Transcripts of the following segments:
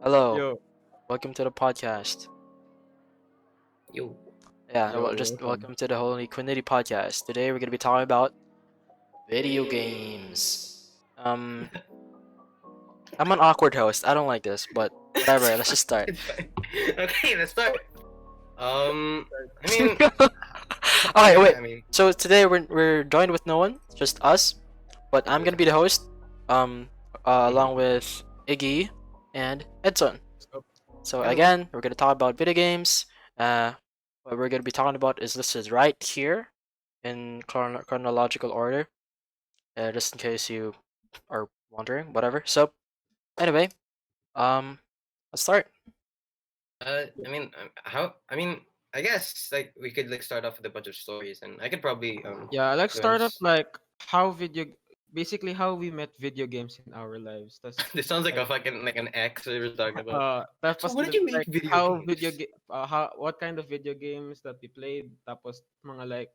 Hello, Yo, welcome to the podcast. Yo. Yeah, yo, just welcome. welcome to the Holy Quinity podcast. Today we're gonna be talking about video games. I'm an awkward host. I don't like this, but whatever. Let's just start. It's fine. Okay, let's start. I mean, Okay, wait. I mean, So today we're joined with no one, just us. But I'm gonna be the host. Along with Iggy and Edson. So hello. again, we're gonna talk about video games. What we're gonna be talking about is listed right here in chronological order, just in case you are wondering. Whatever. So anyway, let's start. I mean, how? I mean, I guess like we could like start off with a bunch of stories, and I could probably Yeah, let's go and start off like basically how we met video games in our lives. That's this sounds like like a fucking like an ex we were talking about. So tapos what did you make like video how games? how what kind of video games that we played tapos mga like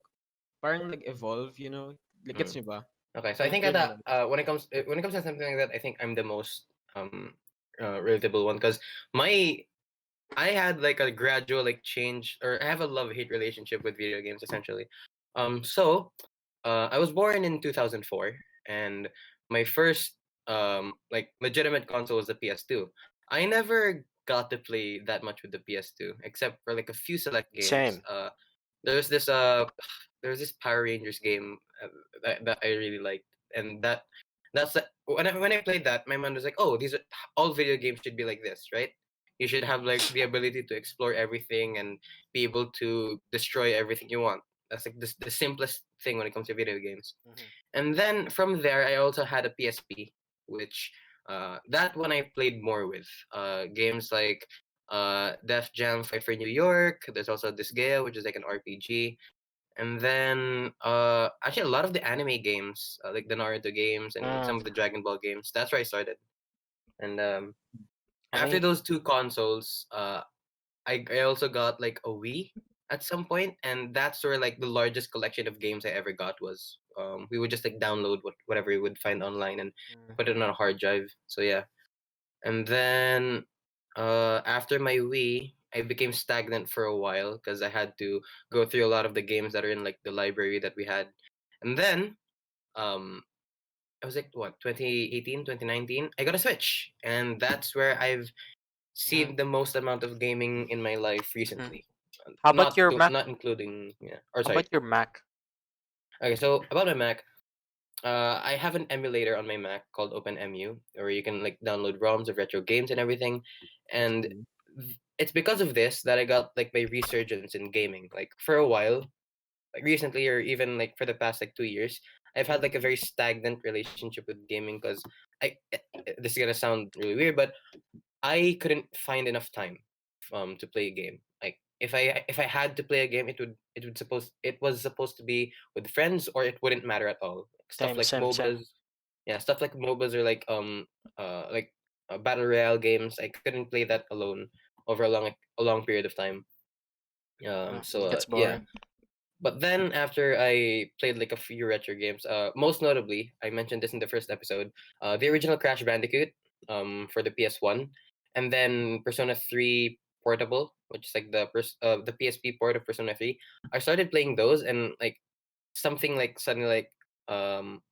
parang nag-evolve, you know? Like, gets Mm. niyo ba? Okay, so I Like think yun that lang. when it comes to something like that, I think I'm the most relatable one because my I had like a gradual like change, or I have a love hate relationship with video games essentially. I was born in 2004, and my first like legitimate console was the PS2. I never got to play that much with the PS2 except for like a few select games. Same. There was this there was this Power Rangers game that I really liked, and that's the, when I played that, my mom was like, "Oh, these are all video games should be like this, right? You should have like the ability to explore everything and be able to destroy everything you want. That's like the simplest thing when it comes to video games." Mhm. And then from there, I also had a PSP, which that one I played more with. Games like Def Jam Fight for New York. There's also Disgaea, which is like an RPG. And then actually a lot of the anime games, like the Naruto games and like some Mm, of the Dragon Ball games. That's where I started. And I after mean, those two consoles, I also got like a Wii at some point, and that's where like the largest collection of games I ever got was. We would just like download whatever we would find online and mm, put it on a hard drive. So yeah, and then after my Wii, I became stagnant for a while because I had to go through a lot of the games that are in like the library that we had, and then um. I was like, what, 2018, 2019? I got a Switch. And that's where I've mhm, seen the most amount of gaming in my life mhm. recently. How about your Mac? Not including, yeah. Or How sorry. about your Mac? Okay, so about my Mac, I have an emulator on my Mac called OpenMU, where you can like download ROMs of retro games and everything. That's And cool. it's because of this that I got like my resurgence in gaming. Like for a while, like recently, or even like for the past like 2 years, I've had like a very stagnant relationship with gaming because this is gonna sound really weird, but I couldn't find enough time to play a game. Like if I had to play a game, it was supposed to be with friends, or it wouldn't matter at all. Like, stuff Same, like same, same. MOBAs, yeah, stuff like MOBAs or like battle royale games. I couldn't play that alone over a long period of time. It gets Yeah, boring. but then after I played like a few retro games, most notably, I mentioned this in the first episode, the original Crash Bandicoot, for the PS1, and then Persona 3 Portable, which is like the PSP port of Persona 3. I started playing those, and like something like suddenly like um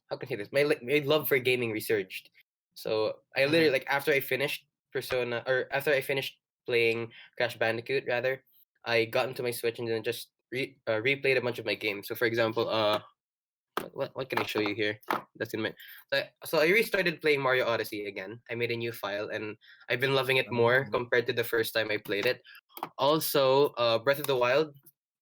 how can I say this? My love for gaming resurged. So I literally Mhm. like after I finished playing Crash Bandicoot rather, I got into my Switch and then just replayed a bunch of my games. So for example, what can I show you here? That's in my so I restarted playing Mario Odyssey again. I made a new file and I've been loving it more Um, compared to the first time I played it. Also, Breath of the Wild,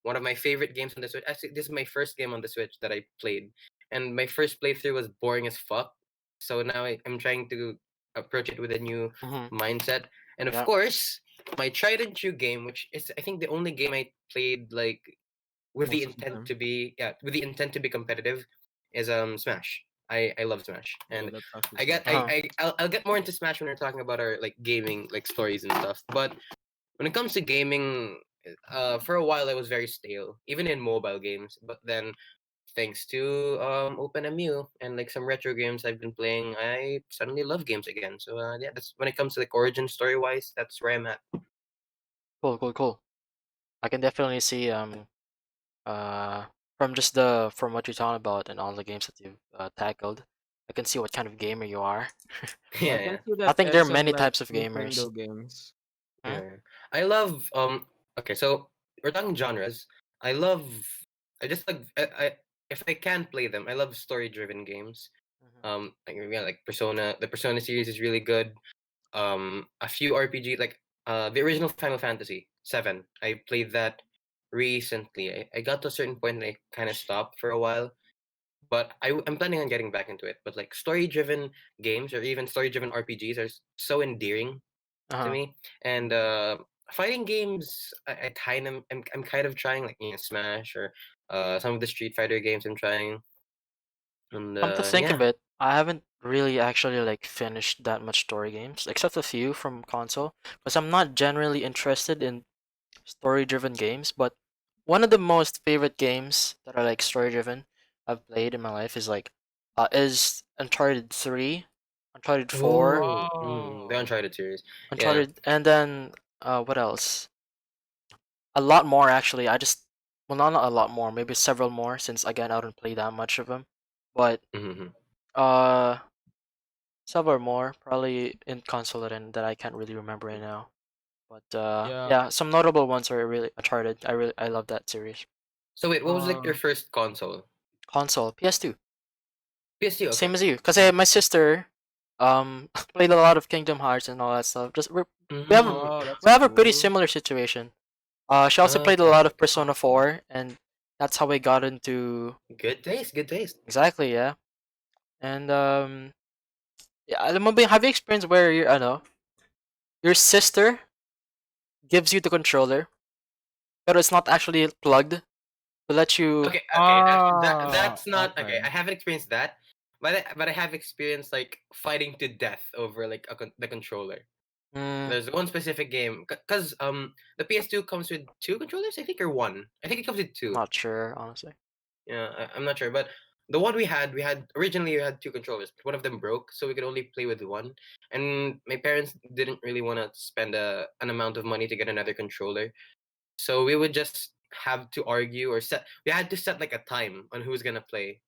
one of my favorite games on the Switch. Actually, this is my first game on the Switch that I played, and my first playthrough was boring as fuck. So now I'm trying to approach it with a new Mhm. mindset. And of Yeah. course, my tried and true game, which is I think the only game I played like most of the time. with the intent to be competitive, is Smash. I love Smash, Yeah, and that's actually so. Uh-huh. I'll get more into Smash when we're talking about our like gaming like stories and stuff. But when it comes to gaming, for a while I was very stale, even in mobile games. But then thanks to OpenMU and like some retro games I've been playing, I suddenly love games again. So yeah, that's when it comes to like origin story wise, that's where I'm at. Cool, cool, cool. I can definitely see uh from just the from what you're talking about and all the games that you've tackled, I can see what kind of gamer you are. Yeah, I Yeah, can yeah. see I that think there are Edson many likes types of gamers. Nintendo games. Hmm? Yeah. I love okay, so we're talking genres. I love I just like I if I can play them, I love story driven games. Hmm. Like yeah, like Persona, the Persona series is really good. A few RPG like the original Final Fantasy 7. I played that recently. I got to a certain point and I kind of stopped for a while, but I'm planning on getting back into it. But like story driven games or even story driven RPGs are so endearing to Uh-huh. me. And fighting games, I'm kind of trying like Smash or some of the Street Fighter games I'm trying. And Come to think of yeah. it, I haven't really actually like finished that much story games, except a few from console, because I'm not generally interested in story-driven games. But one of the most favorite games that are like story-driven I've played in my life is Uncharted 3, Uncharted 4, Oh, the Oh, Uncharted series. Yeah. Uncharted, and then what else? A lot more actually. Well, not a lot more, maybe several more since again I don't play that much of them. But Mm-hmm. uh several more, probably in console that I can't really remember right now. But yeah. yeah, some notable ones are really Uncharted. I love that series. So wait, what was like your Uh, first console? Console, PS2, PS2. Okay. same as you. Cause my sister played a lot of Kingdom Hearts and all that stuff. We have a, oh, Mm. that's we have a pretty cool. similar situation. She also played a Okay. lot Okay. of Okay. Persona 4, and that's how I got into Good taste. Good taste. exactly, yeah. And yeah, alam mo ba, have you experienced where your sister gives you the controller, but it's not actually plugged to let you. Okay. Okay. Ah, That's not okay. okay. I haven't experienced that, but I have experienced like fighting to death over like the controller. Mm, There's one specific game because the PS2 comes with two controllers, I think, or one. I think it comes with two. not sure, honestly. Yeah, I'm not sure, but the one we had originally we had two controllers, but one of them broke, so we could only play with one. And my parents didn't really want to spend an amount of money to get another controller, so we would just have to argue or set. We had to set like a time on who's gonna play.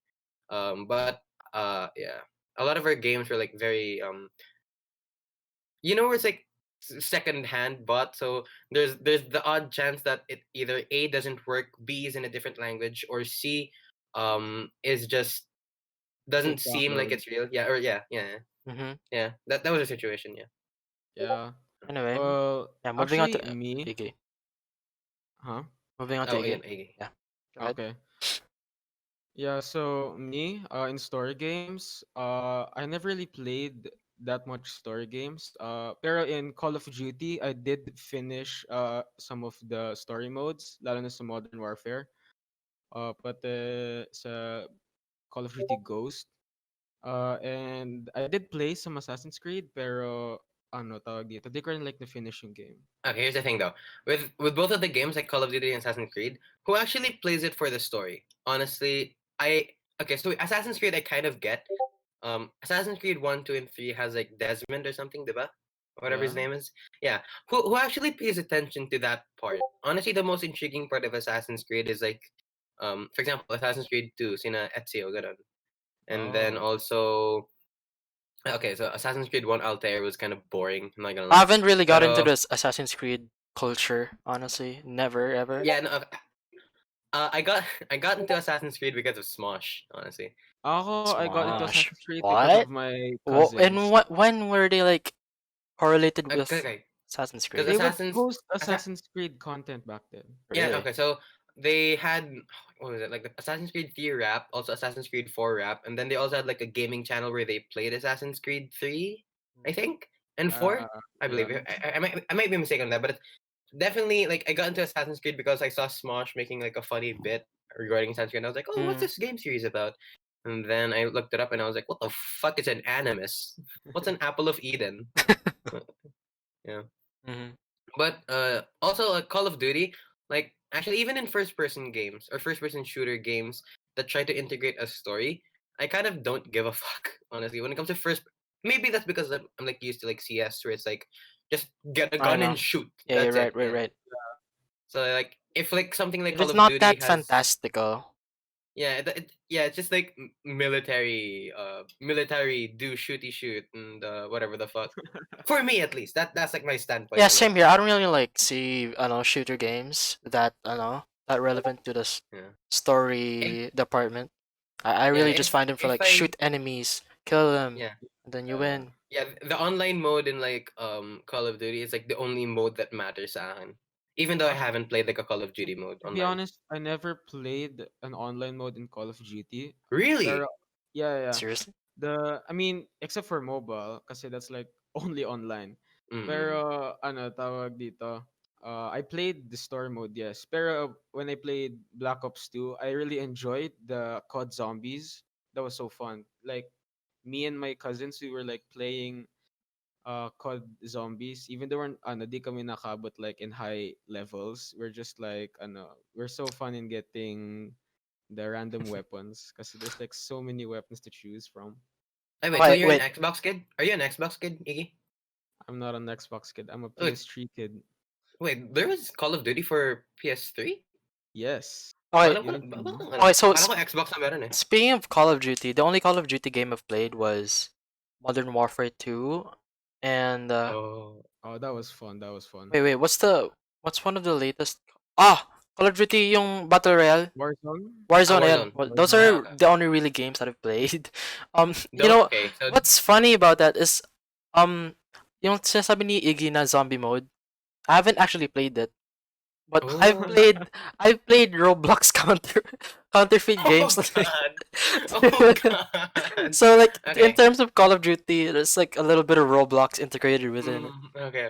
But yeah, a lot of our games were like very where it's like second hand bought, so there's the odd chance that it either A doesn't work, B is in a different language, or C is just Fake doesn't seem like download. it's real. Yeah, or Mm-hmm. yeah, that was a situation. Yeah. Yeah. Anyway, yeah, moving on Actually, to me, Iggy. huh? Moving on to Oh, Iggy. again, Iggy. Yeah, go ahead. Okay. Yeah, so me, in story games, I never really played that much story games. Pero in Call of Duty, I did finish some of the story modes, lalo na sa Modern Warfare. But sa Call of Duty Ghost, and I did play some Assassin's Creed, pero ano tawag dito, di ko rin like the finishing game. Okay, here's the thing though. With both of the games like Call of Duty and Assassin's Creed, who actually plays it for the story? Honestly, so Assassin's Creed I kind of get. Assassin's Creed 1, 2, and 3 has like Desmond or something, diba? Whatever his Yeah. name is. Yeah. Who actually pays attention to that part? Honestly, the most intriguing part of Assassin's Creed is like for example, Assassin's Creed 2, sina Ezio, ganun. And then Oh. also okay, so Assassin's Creed 1 Altair was kind of boring, I'm not gonna I lie. haven't really got into Pero this Assassin's Creed culture, honestly. Never, ever. yeah, no, I got into Assassin's Creed because of Smosh, honestly. I got into Smosh. Assassin's Creed because of What? my And cousins. when were they like correlated Okay, with okay. Assassin's Because Creed? They would post Assassin's Creed content back then. Yeah, Really? okay. So they had what was it like the Assassin's Creed 3 rap, also Assassin's Creed 4 rap, and then they also had like a gaming channel where they played Assassin's Creed 3, I think, and 4, Uh, I yeah. believe. I might be mistaken on that, but definitely like I got into Assassin's Creed because I saw Smosh making like a funny bit regarding Assassin's Creed, and I was like, oh, what's Mm. this game series about? And then I looked it up, and I was like, what the fuck is an animus? What's an apple of Eden? Uh, Yeah. Mm-hmm. But also Call of Duty, like actually even in first person games or first person shooter games, that try to integrate a story, I kind of don't give a fuck, honestly. When it comes to first, maybe that's because I'm like used to like CS, where it's like just get a I gun know. and shoot. Yeah, That's right, it. right, Yeah. right. So like if like something like If Call it's of not Duty that has, fantastical, yeah, yeah, it's just like military do shooty shoot and whatever the fuck. For me at least, that's like my standpoint yeah, on it. same here. I don't really like see shooter games that that relevant to the Yeah. If story department. I yeah, really just find them for if like I shoot enemies, kill them, yeah. and then you Yeah. win. Yeah, the online mode in like Call of Duty is like the only mode that matters sa akin. Even though I Actually, haven't played like a Call of Duty mode to be online. honest, I never played an online mode in Call of Duty. Pero Really? yeah, yeah. Seriously? I mean, except for mobile, kasi that's like only online. Mm. Pero ano tawag dito? I played the story mode, yes. Pero when I played Black Ops 2, I really enjoyed the COD Zombies. That was so fun. Like me and my cousins, we were like playing COD Zombies. Even though di kami nakabot like in high levels, we're just like we're so fun in getting the random weapons because there's like so many weapons to choose from. Ay, wait, so Wait, you're an wait. Xbox kid? Are you an Xbox kid, Iggy? I'm not an Xbox kid. I'm a Wait, PS3 kid. wait, there was Call of Duty for PS3? Yes. Okay, Alam ko, Didn't you know? okay. So akala ko Xbox na meron eh. speaking of Call of Duty, the only Call of Duty game I've played was Modern Warfare 2, and Oh. Oh, that was fun. That was fun. wait, what's one of the latest? Call of Duty yung Battle Royale. Warzone? Warzone, ayan. Warzone. Well, those Warzone. Ah, are okay. the only really games that I've played. Okay, so What's funny about that is, um, yung sinasabi ni Iggy na zombie mode, I haven't actually played it, but oh. I've played Roblox counterfeit Oh games. Like, god. Oh god. so like in Okay. terms of Call of Duty, there's like a little bit of Roblox integrated within it. Okay.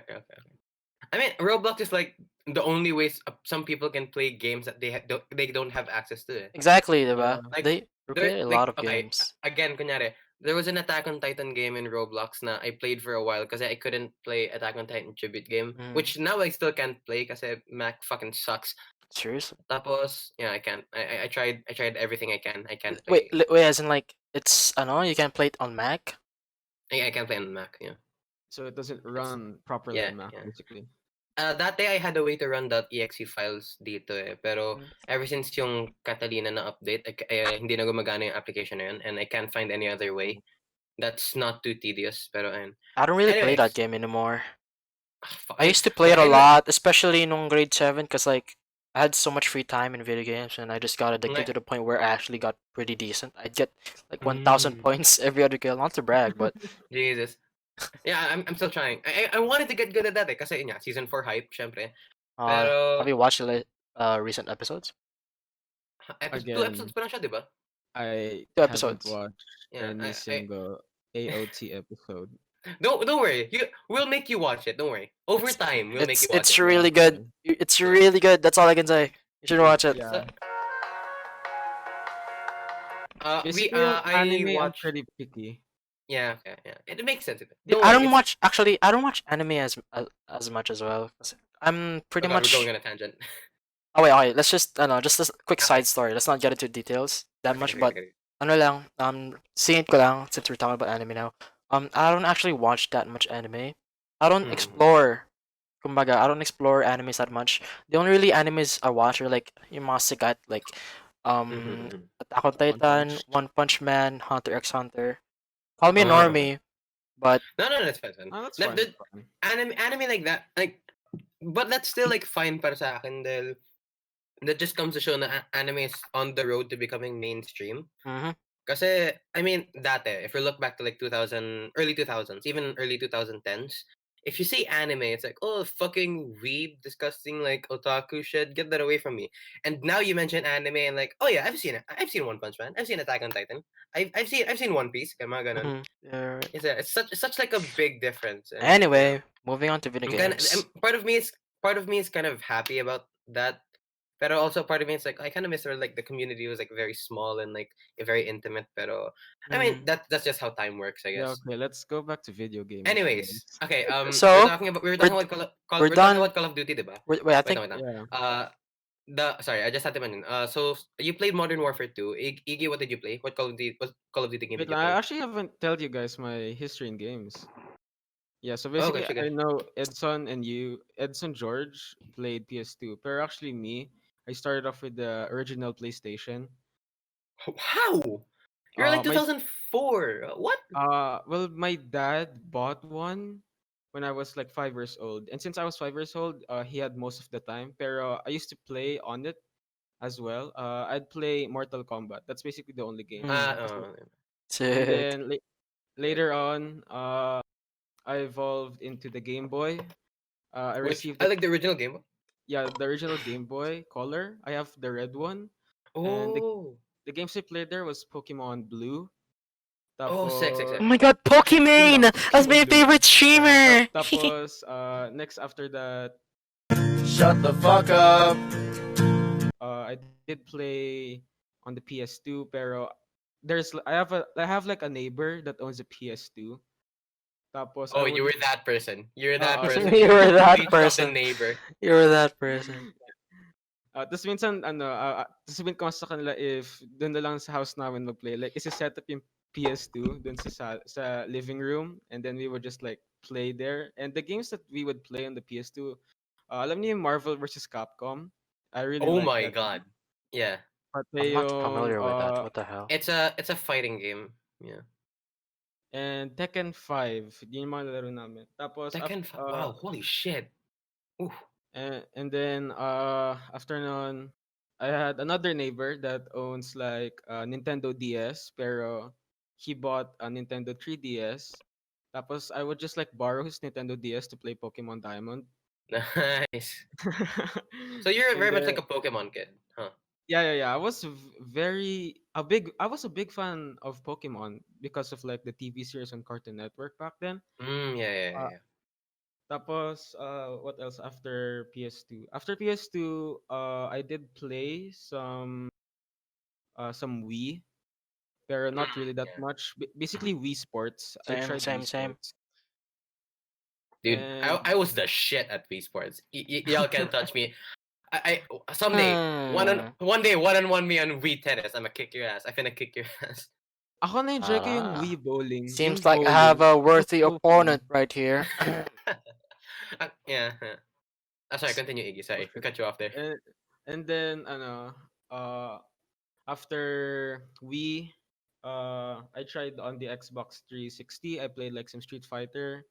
I mean, Roblox is like the only ways some people can play games that they don't have access to it. Exactly, diba? Yeah. Like They there, recreate a lot like of okay, games. again, kunyari, there was an Attack on Titan game in Roblox na I played for a while because I couldn't play Attack on Titan tribute game, Mm, which now I still can't play because Mac fucking sucks. seriously. Tapos, yeah, I can't. I tried everything I can. I can't Wait, play. wait, as in like it's I know you can play it on Mac. I can't play on Mac. Yeah, So it doesn't it's run properly yeah on Mac, yeah. basically. That day I had a way to run .exe files dito eh. Pero Mm. ever since yung Catalina na update, hindi na gumagana yung application na yun, and I can't find any other way that's not too tedious. Pero ayun. I don't really play that Anyways, game anymore. fuck, I used to play it a lot, especially in grade 7, because like I had so much free time in video games, and I just got addicted to the point where I actually got pretty decent. I'd get like 1,000 mm, points every other kill. Not to brag, but Jesus. Yeah, I'm still trying. I wanted to get good at that eh. Kasi yun nga, season 4 hype, syempre. have Pero, you watched the recent episodes? two episodes Again, pa lang siya, di ba? I Two haven't episodes. watched Yeah, any single AOT episode. don't worry. We'll make you watch it. Don't worry. Over time, we'll make you watch It's it. Yeah, really good. okay. It's Yeah. really good. That's all I can say. You should watch it. Yeah. So, Basically, on I anime, I'm watch. pretty picky. Yeah, okay, yeah. It makes sense. Dude, Don't I worry. don't watch actually. I don't watch anime as much as well. 'Cause I'm Oh pretty god, we're going much. on a tangent. Oh wait, okay. Let's just I know just a quick Okay, side story. Let's not get into details that okay, much. okay, But okay. ano lang seeing ko lang since we're talking about anime now. I don't actually watch that much anime. I don't Mm-hmm. explore. Kumbaga, I don't explore animes that much. The only really animes I watch are like yung mga sikat, like Mm-hmm. Attack on One Titan, Punch. One Punch Man, Hunter x Hunter. Call me a Okay. normie, but No, that's fine. Fine. Oh, that's That, fine. that That's fine. anime like that, like, but that's still like fine para sa akin dahil that just comes to show na anime is on the road to becoming mainstream. mhm. Kasi, I mean, dati, if we look back to like 2000, early 2000s, even early 2010s, if you say anime, it's like, oh, fucking weeb, disgusting, like otaku shit, get that away from me. And now you mention anime and like, oh yeah, I've seen it. I've seen One Punch Man. I've seen Attack on Titan. I've seen One Piece. Kaya mga ganun. Yeah, right. It's such like a big difference. And yeah. Anyway, moving on to video I'm kind of, games. part of me is kind of happy about that. But also part of me is like I kind of miss where like the community was like very small and like very intimate. Pero I mean Mm. that's just how time works, I Yeah, guess. okay, let's go back to video games, Anyways, guys. okay. So We were we're talking about we're Call done. of Duty, diba? Wait, I Wait, think no. Yeah. Sorry, I just had to mention. So you played Modern Warfare 2. Iggy, what did you play? What Call of Duty game Wait, did you I play? actually haven't told you guys my history in games. Yeah, so Oh basically gosh, I okay. know Edson George played PS2, but actually me, I started off with the original PlayStation. How? You're like My 2004. What? well, my dad bought one when I was like 5 years old, and since I was 5 years old, he had most of the time. Pero I used to play on it as well. I'd play Mortal Kombat. That's basically the only games. Mm, Oh, And sick. then okay. later on, I evolved into the Game Boy. I Which received I the like the original game. the original Game Boy Color. I have the red one, and Oh, the games I played there was Pokemon Blue. oh, sick, sick, Oh Tapos sick. my god, yun lang, Pokimane! That's Pokemon my Blue lang. favorite streamer! Tapos next after that, Shut the fuck up. I did play on the PS2, pero I have like a neighbor that owns a PS2. Tapos I Oh, would you were just that person. You're that person. You were that Leech of the person. neighbor. You were that person. tapos minsan ano, sasabihin ko nga sa kanila if doon na lang sa house namin mag-play. Like isi-set up yung PS2 doon sa living room, and then we would just like play there. And the games that we would play on the PS2, alam niyo yung Marvel versus Capcom? I really Oh like my that. god. Yeah. I'm Pati not yung familiar with that. What the hell? It's a fighting game. Yeah. and Tekken 5, yun yung mga laro namin. Tapos Wow, holy shit. Ooh. and then after nun, I had another neighbor that owns like a Nintendo DS, pero he bought a Nintendo 3DS. Tapos I would just like borrow his Nintendo DS to play Pokemon Diamond. Nice. So you're And very much then like a Pokemon kid, huh? yeah. I was a big fan of Pokemon because of like the TV series on Cartoon Network back then. Yeah, yeah, Uh, yeah. Tapos, what else after PS2? After PS2, I did play some Wii, pero not really that Yeah. much. Basically, Wii Sports. I Same, tried Wii same, same. Sports, Dude, and I was the shit at Wii Sports. Y'all can't touch me. Someday, Hmm. one day, one-on-one me on Wii Tennis. I'ma kick your ass. I finna kick your ass. ako na-enjoy ko yung Wii Ah. Bowling. Yung Seems like I bowling, have a it was worthy so fun. opponent right here. Yeah. Yeah. Sorry, continue, Iggy. Sorry, we cut you off there. And, and then, ano, after Wii, I tried on the Xbox 360. I played like some Street Fighter.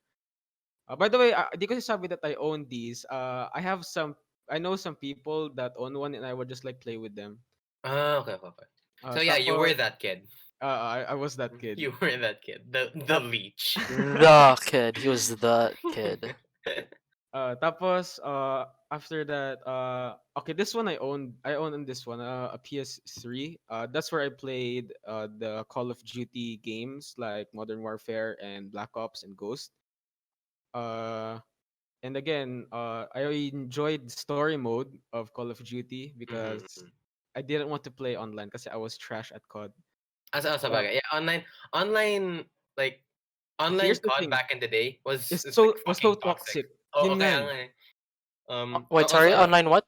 By the way, di ko sabi that I own these. I know some people that own one, and I would just like play with them. Okay, okay, okay. So yeah, you were Tapos, that kid. I was that kid. You were that kid. The Tap, leech. The kid. He was the kid. tapos, after that, okay, this one I owned. I own on this one, a PS3. That's where I played the Call of Duty games like Modern Warfare and Black Ops and Ghost. Uh, and again, I enjoyed story mode of Call of Duty because Mhm. I didn't want to play online because I was trash at COD. Asa Uh, bagay. Yeah, online, like, okay, online here's the COD thing. back in the day It's is like so fucking toxic. toxic. Oh, Yun nga okay, eh. okay. Wait, Also sorry. ano, Online what?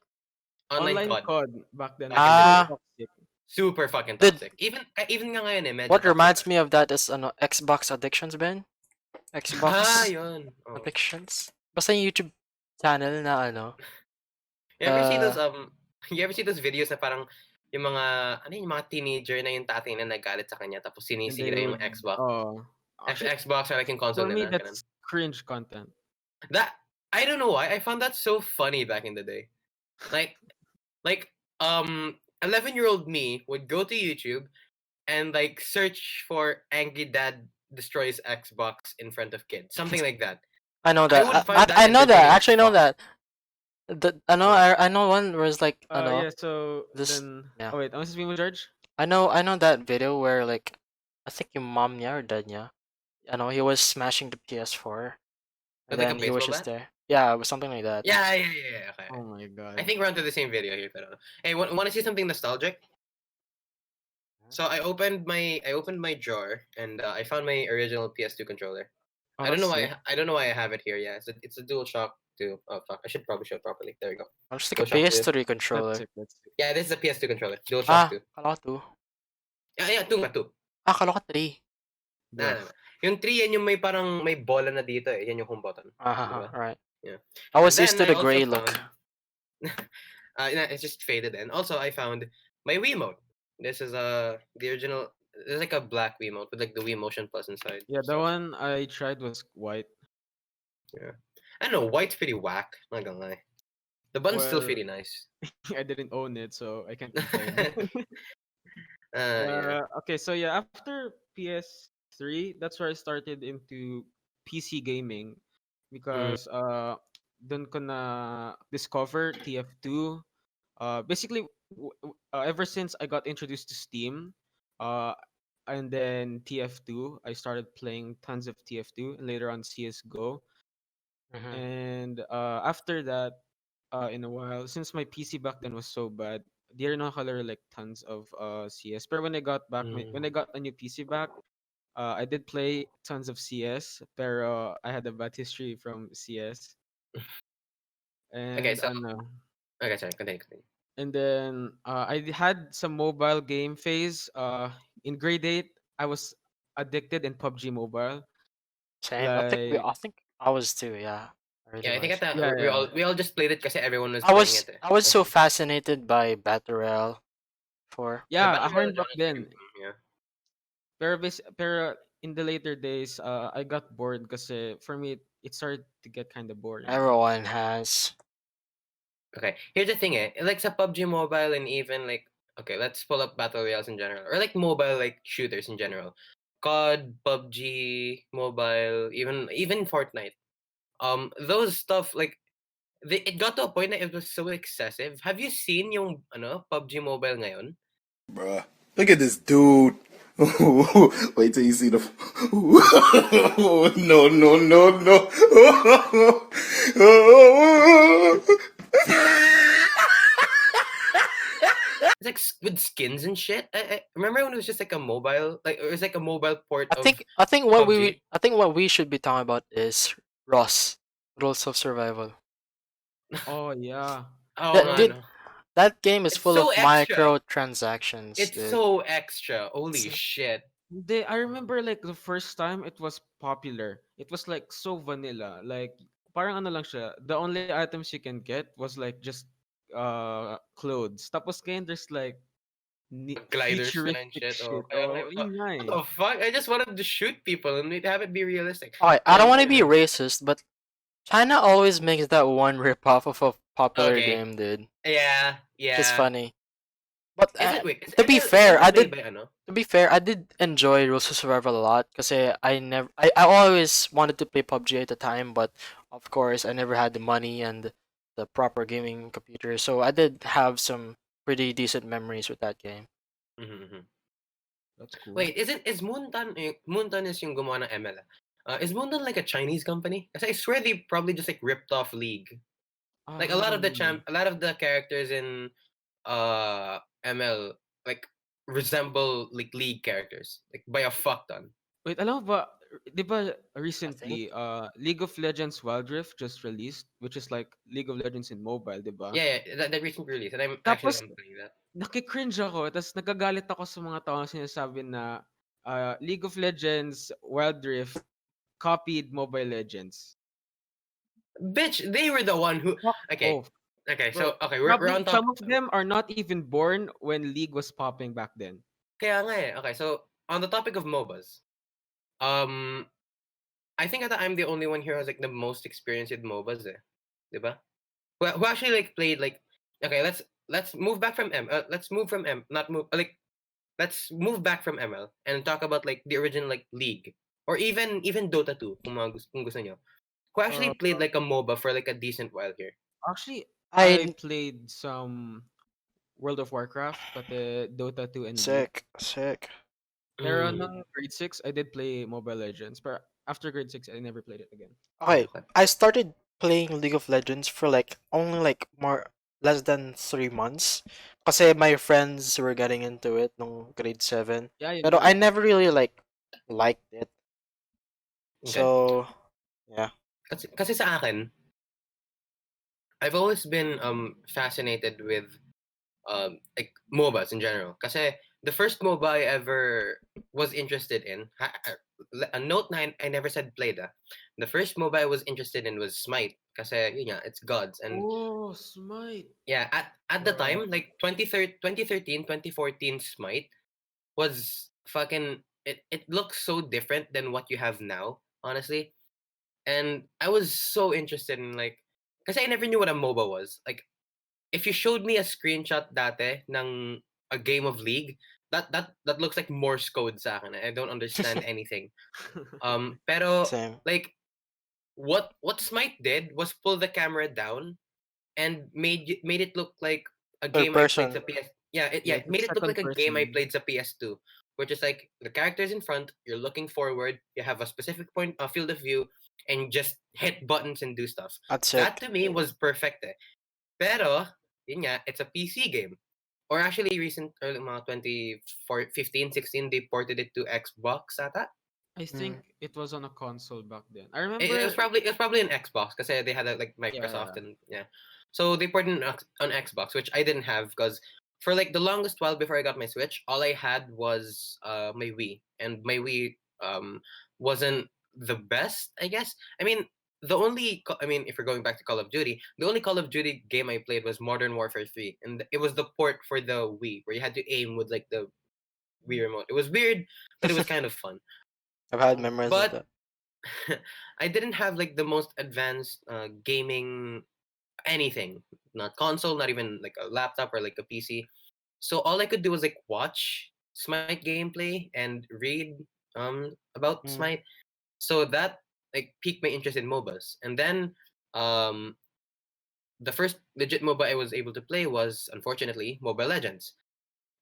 online Online COD COD back then back was in the so day. Ah, toxic. Super fucking did toxic. Even nga ngayon medyo what toxic pa reminds rin. me of that is ano, Xbox addictions, Ben? Xbox Yun. Oh. addictions? Basta yung YouTube channel na ano. You ever see those Uh, you ever see those videos na parang yung mga yung mga teenager na yung tatay na nagalit sa kanya tapos And they sinisira yung would, Xbox. oh, actually, Xbox or like yung console for me, nila, ganun. that's cringe content. That I don't know why I found that so funny back in the day. Like like 11-year-old me would go to YouTube and like search for angry dad destroys Xbox in front of kids. Something like that. I know I that. would find that I know that. entertaining I as actually know fuck. that. I know one where it's like ano, Yeah, so this then, yeah. oh wait, ano sasabihin mo, George? I know that video where like I think yung mom niya or dad niya. I know he was smashing the PS4 and With like a then he was baseball just bat? there. Yeah, it was something like that. Yeah. Okay. Oh my I god. think we're onto the same video here. Pero, hey, want to see something nostalgic? So I opened my drawer and I found my original PS2 controller. Oh, I don't that's know why. sick. I don't know why I have it here. Yeah, it's a Dual Shock 2. Oh fuck! I should probably show it properly. There we go. I'm just like a Dual Shock 2. PS3 That's controller. sick. That's sick. Yeah, this is a PS2 controller. Dual Shock 2. Kala ko 2. Yeah, 2 nga 2. Kala ko 3. Nah, Bro. nah, nah. Yung 3 yan yung may parang may bola na dito eh. Yan yung home button. Diba? Right. Yeah. I And was used then to I the also gray look. found it's just faded in. Also, I found my Wiimote. This is the original. It's like a black Wiimote with like the Wii Motion Plus inside. Yeah, the So, one I tried was white. yeah. I don't know. White's pretty whack. Not gonna lie. The button's still Well, pretty nice. I didn't own it, so I can't complain. Yeah. Okay, so yeah, after PS3, that's where I started into PC gaming Mm. because dun ko na discover TF2. Basically, ever since I got introduced to Steam, uh, and then TF2, I started playing tons of TF2 and later on CS:GO. Mhm. And after that, in a while, since my PC back then was so bad, di rin nakalaro like tons of CS. But when I got back, when I Mm. got a new PC back, I did play tons of CS, pero I had a bad history from CS. Okay, And so ano, okay, sorry, continue. and then had some mobile game phase. In grade 8, I was addicted in PUBG Mobile. Same. Like, I think I was too. Yeah, I really Yeah, I think at was. that yeah, yeah. we all just played it because everyone was playing it. I was That's so it. fascinated by Battle Royale 4. The Yeah, battle ako royale rin back genre is pretty then. yeah. Pero in the later days, I got bored kasi for me, it started to get kind of boring. Everyone has. Okay, here's the thing, like sa PUBG Mobile and even like okay, let's pull up battle royales in general or like mobile like shooters in general. COD, PUBG, mobile, even Fortnite. Those stuff like it got to a point that it was so excessive. Have you seen yung PUBG Mobile ngayon? Bruh. Look at this dude. Wait till you see the. No, no, no, no. It's like with skins and shit. I remember when it was just like a mobile, like it was like a mobile port of I think PUBG. what we should be talking about is Ross, Rules of Survival. Oh, yeah. Oh That nga, dude, no. that game is It's full so of extra. microtransactions, It's dude. so extra. Holy It's- shit. I remember like the first time it was popular. It was like so vanilla. Like parang ano lang siya. The only items you can get was like just clothes. Tapos ngayon there's like Gliders and futuristic shit. Oh, shit. Oh, what yun nga eh. the fuck? I just wanted to shoot people and have it be realistic. Alright, I don't And want to be racist, but China always makes that one ripoff of a popular okay. game, dude. Yeah, Which is yeah. funny. But Is it wait? Is to be ML fair, I made did. by ano? To be fair, I did enjoy Rules of Survival a lot because I always wanted to play PUBG at the time, but of course I never had the money and the proper gaming computer, so I did have some pretty decent memories with that game. Mm-hmm. That's cool. Wait, is Moontan is yung gumawa ng ML? Is Moontan like a Chinese company? Because I swear they probably just like ripped off League. Like a I lot of don't know. a lot of the characters in ML like resemble like League characters like by a fuck ton. Wait, alam mo ba, di ba I think. recently, League of Legends Wild Rift just released, which is like League of Legends in mobile, di ba? Yeah, that recent release, and Tapos, I'm playing that. nakikringe ako, tapos nagagalit ako sa mga tao na sinasabi na League of Legends Wild Rift copied Mobile Legends. Bitch, they were the one who. Fuck Okay, off. okay. Bro, So okay, we're probably on top. some of them are not even born when League was popping back then. Kaya nga eh. Okay, so on the topic of MOBAs, I think that I'm the only one here who has like the most experience with MOBAs, diba? Who actually like played like. Okay, let's move back from let's move from not move like let's move back from ML and talk about like the original like League or even Dota 2 kung gusto nyo. Who actually Uh, played like a MOBA for like a decent while here. Actually, I I played some World of Warcraft, pati Dota 2 and League. sick. Pero Mm. nung grade 6, I did play Mobile Legends. But after grade 6, I never played it again. Okay, Okay. I started playing League of Legends for like only like more less than 3 months. Kasi my friends were getting into it nung grade 7. Yeah, Pero I yeah. never really like liked it. Okay. So yeah. Kasi sa akin, I've always been fascinated with like MOBAs in general. Kasi the first MOBA I ever was interested in, a note 9, I never said played. The first MOBA I was interested in was Smite. Kasi yun nga, it's gods. And Oh, Smite. yeah, at the Bro. time, like 2013, 2014 Smite was fucking, it looks so different than what you have now, honestly. And I was so interested in like, because I never knew what a MOBA was. Like, if you showed me a screenshot dati ng a game of League, that looks like Morse code sa akin. I don't understand anything. Pero Same. like what Smite did was pull the camera down and made it look like a Third game I played person. sa PS. Yeah, Yeah, it it's made it look second like a game I person. played sa PS2, which is like the characters in front, you're looking forward, you have a specific point, a field of view, and just hit buttons and do stuff. That's That it. to me was perfect. Pero yun nga, it's a PC game. Or actually recent early mga 2015, 16 they ported it to Xbox ata. I Mm. think it was on a console back then. I It remember. was probably an Xbox because they had like Yeah, Microsoft yeah. and yeah. So they ported it on Xbox, which I didn't have because for like the longest while before I got my Switch, all I had was my Wii, and my Wii wasn't the best, I guess. I mean, I mean, if we're going back to Call of Duty, the only Call of Duty game I played was Modern Warfare 3, and it was the port for the Wii where you had to aim with like the Wii remote. It was weird, but it was kind of fun. I've had Oh, memories of But that. I didn't have like the most advanced gaming anything, not console, not even like a laptop or like a PC. So all I could do was like watch Smite gameplay and read about Mm. Smite. So that like piqued my interest in MOBAs. And then um the first legit MOBA I was able to play was unfortunately Mobile Legends.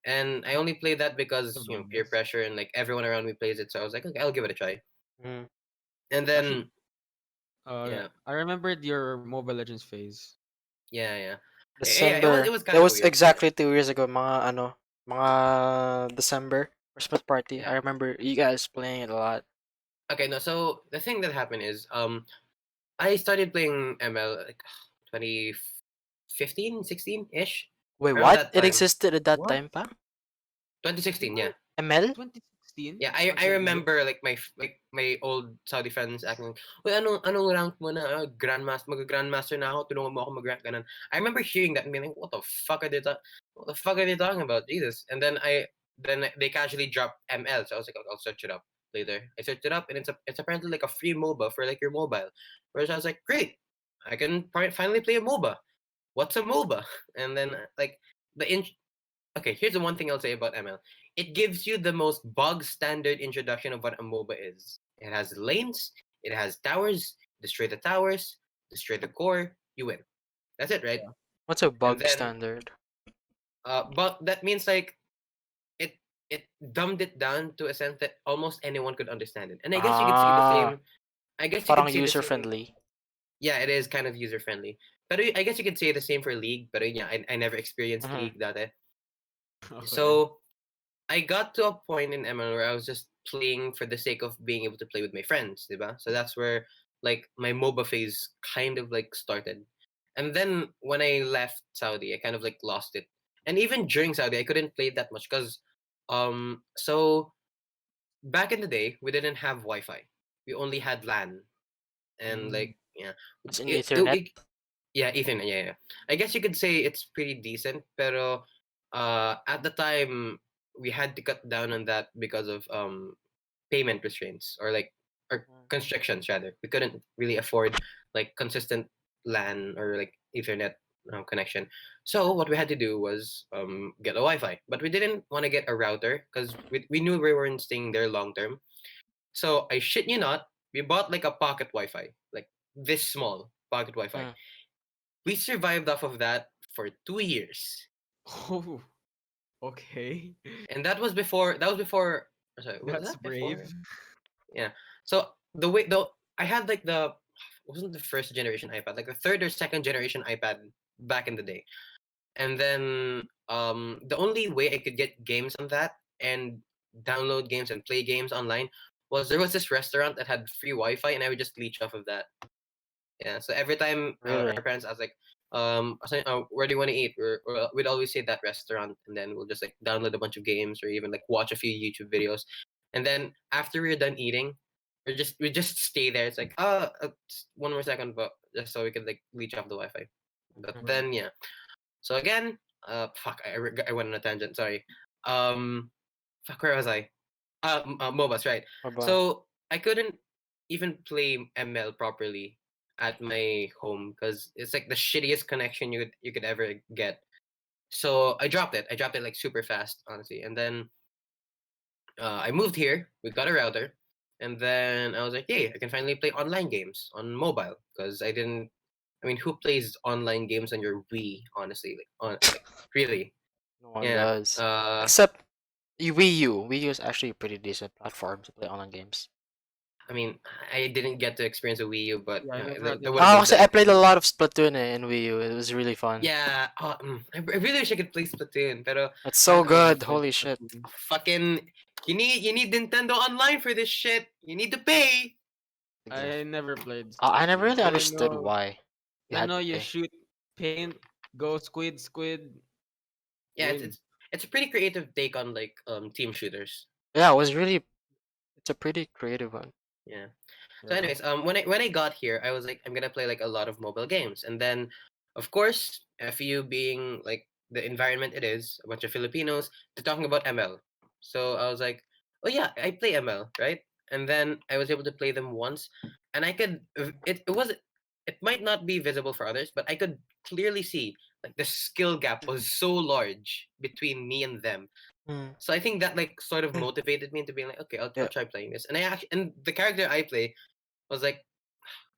And I only played that the because, peer longest. pressure and like everyone around me plays it. So I was like, okay, I'll give it a try. Mm. And Actually, then yeah, I remembered your Mobile Legends phase. yeah, yeah. Yeah, it December. was That kind of was weird. Yeah, exactly 2 years ago. Mga December Christmas party. I yeah. remember you guys playing it a lot. Okay, no. So the thing that happened is, I started playing ML like 2015, 16 ish, Wait, around what? that It time. existed at that What? time, pa? 2016, yeah. What? ML? 2016? Yeah, On I ML? remember like my old Saudi friends acting, "Uy, anong rank mo na? Grandmaster, mag-grandmaster na ako. Tulungan mo ako mag-rank ganun." I remember hearing that and being like, what the fuck are they talking about? Jesus. And then they casually dropped ML, so I was like, I'll search it up later. I searched it up, and it's apparently like a free MOBA for like your mobile. Whereas I was like, great, I can finally play a MOBA. What's a MOBA? And then like the okay, here's the one thing I'll say about ML. It gives you the most bog standard introduction of what a MOBA is. It has lanes, it has towers, destroy the towers, destroy the core, you win. That's it, right? What's a And bug then standard? but that means like it it dumbed it down to a sense that almost anyone could understand it. And I guess you could say the Ah, same. I guess you parang could say the user same. friendly. Yeah, it is kind of user friendly. But I guess you could say the same for League. But yeah, I never experienced Mm-hmm. League that. Okay. So I got to a point in ML where I was just playing for the sake of being able to play with my friends, diba? So that's where like my MOBA phase kind of like started. And then when I left Saudi, I kind of like lost it. And even during Saudi, I couldn't play it that much because so back in the day, we didn't have Wi-Fi. We only had LAN. And Mm. like yeah, As in it, Ethernet. yeah, Ethernet, yeah, yeah. I guess you could say it's pretty decent, pero at the time we had to cut down on that because of payment restraints or like or constrictions rather. We couldn't really afford like consistent LAN or like Ethernet connection. So what we had to do was get a Wi-Fi, but we didn't want to get a router because we knew we weren't staying there long term. So I shit you not, we bought like a pocket Wi-Fi, like this small pocket Wi-Fi. Mm. We survived off of that for 2 years, Oh, okay. and that was before. Sorry, was That's that brave. before? Yeah. So the way though, I had like the wasn't the first generation iPad, like the third or second generation iPad back in the day, and then the only way I could get games on that and download games and play games online was there was this restaurant that had free Wi-Fi, and I would just leech off of that. Yeah. So every time Really? our parents asked like, where do you want to eat? Or we'd always say that restaurant, and then we'll just like download a bunch of games or even like watch a few YouTube videos, and then after we're done eating, we just stay there. It's like just one more second, but just so we could like leech off the Wi-Fi. But Mhm. then yeah. So again, fuck, I went on a tangent. Sorry. Um, fuck, where was I? MOBAs, right? What about? So I couldn't even play ML properly at my home because it's like the shittiest connection you could ever get. So I dropped it. I dropped it like super fast, honestly. And then I moved here. We got a router, and then I was like, "Hey, I can finally play online games on mobile." Because I didn't. I mean, who plays online games on your Wii? Honestly, like really, No one yeah. does. Except Wii U. Wii U is actually a pretty decent platform to play online games. I mean, I didn't get to experience a Wii U, but Yeah, I never had there any would have Oh, been kasi I plenty. played a lot of Splatoon in Wii U. It was really fun. Yeah, I really wish I could play Splatoon, pero It's I so never good. played Holy shit. Splatoon. fucking you need Nintendo Online for this shit. You need to pay. I never played I never Splatoon. really understood why you I had know to you pay. shoot paint, go squid, Yeah, win. it's a pretty creative take on like team shooters. Yeah, it was really. It's a pretty creative one. Yeah. So, Yeah. anyways, when I got here, I was like, I'm gonna play like a lot of mobile games, and then, of course, FU being like the environment it is, a bunch of Filipinos, they're talking about ML. So I was like, oh yeah, I play ML, right? And then I was able to play them once, and I could it might not be visible for others, but I could clearly see like the skill gap was so large between me and them. Mm. So I think that like sort of Mm. motivated me into being like, okay, I'll Yeah. try playing this. And the character I play was like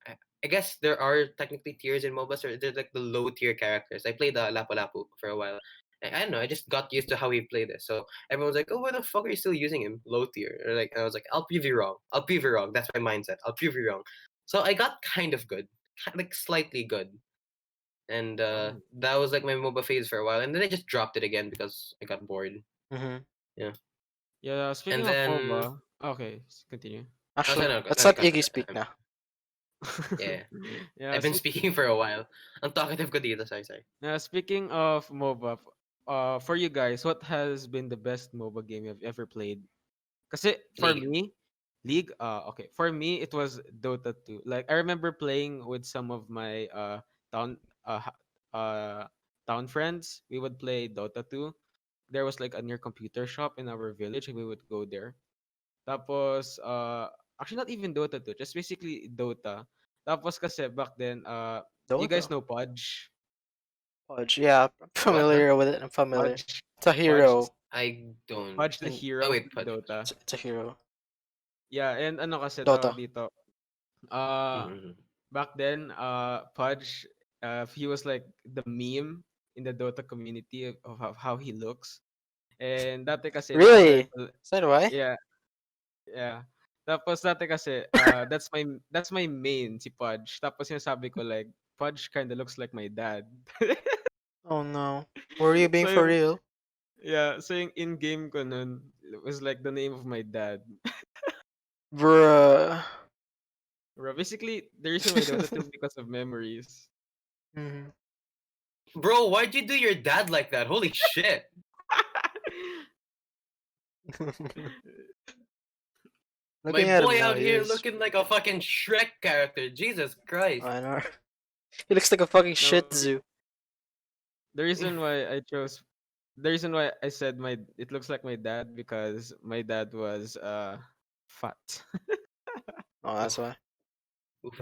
I I guess there are technically tiers in MOBAs, or there's like the low tier characters. I played Lapu Lapu for a while. I don't know. I just got used to how he played this. So everyone's like, "Oh, why the fuck are you still using him? Low tier?" Or like, I was like, "I'll prove you wrong. I'll prove you wrong." That's my mindset. I'll prove you wrong. So I got kind of good, like slightly good, and Oh. that was like my MOBA phase for a while. And then I just dropped it again because I got bored. Mm-hmm. Yeah, Yeah, speaking and of then MOBA, okay, continue. oh, so Actually, no, let's no, let go, Iggy speak I'm, now. yeah, yeah, I've been speaking for a while. Ang talkative ko dito. Sorry. speaking of MOBA, for you guys, what has been the best MOBA game you've ever played? Kasi for League. me, League, okay. For me, it was Dota 2. Like I remember playing with some of my town town friends. We would play Dota 2. There was like a near computer shop in our village and we would go there. Tapos actually not even Dota 2, just basically Dota. Tapos kasi back then you guys Dota. know Pudge? Pudge. Yeah, I'm What? Huh? familiar with it. I'm familiar. Pudge. It's a Pudge hero. I don't. Pudge the In Oh hero wait, in Pudge. Dota. it's a hero. Yeah, and ano kasi Dota. tawag dito. Uh Mm-hmm. back then Pudge he was like the meme in the Dota community of how he looks. And dati kasi Really? nagko-circle, Is that why? yeah, yeah. Tapos dati kasi that's my main si Pudge. Tapos sinasabi ko like Pudge kind of looks like my dad. Oh no. Were you being So for yung, real? yeah, so yung in-game ko nun was like the name of my dad. Bruh. Bro, basically the reason why Dota 2 is because of memories. Mhm. Bro, why'd you do your dad like that? Holy shit! My Looking at him boy now, out he here is. looking like a fucking Shrek character. Jesus Christ. I know. He looks like a fucking Shih No, Tzu. the reason why I chose the reason why I said my it looks like my dad because my dad was fat. Oh, that's why. Oof.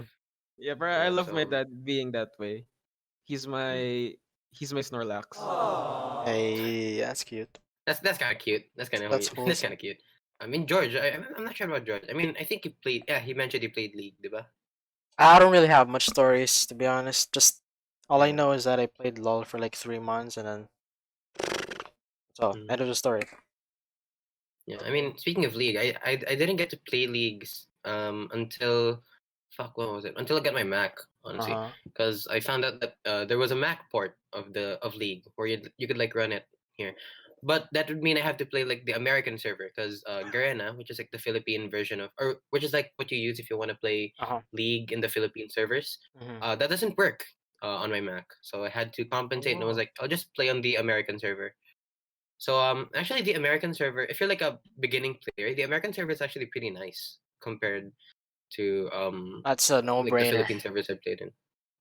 Yeah, but I Yeah, love my so dad being that way. He's mm. my he's my Snorlax. Hey, that's cute. That's kind of cute. That's kind of That's that's kind wholesome. of cute. I mean, George. I'm not sure about George. I mean, I think he played. Yeah, he mentioned he played League, diba? I don't really have much stories, to be honest. Just all I Yeah. know is that I played LOL for like 3 months and then so Mm. end of the story. Yeah. I mean, speaking of League, I didn't get to play leagues until fuck, when was it? Until I got my Mac, Uh honestly, huh. because I found out that there was a Mac port of League where you could like run it here. But that would mean I have to play like the American server because Garena, which is like the Philippine version of, or which is like what you use if you want to play Uh-huh. League in the Philippine servers, Mm-hmm. that doesn't work on my Mac. So I had to compensate, and I was Oh, like, I'll just play on the American server. So actually the American server, if you're like a beginning player, the American server is actually pretty nice compared to That's a like the no-brainer. Philippine servers I've played in.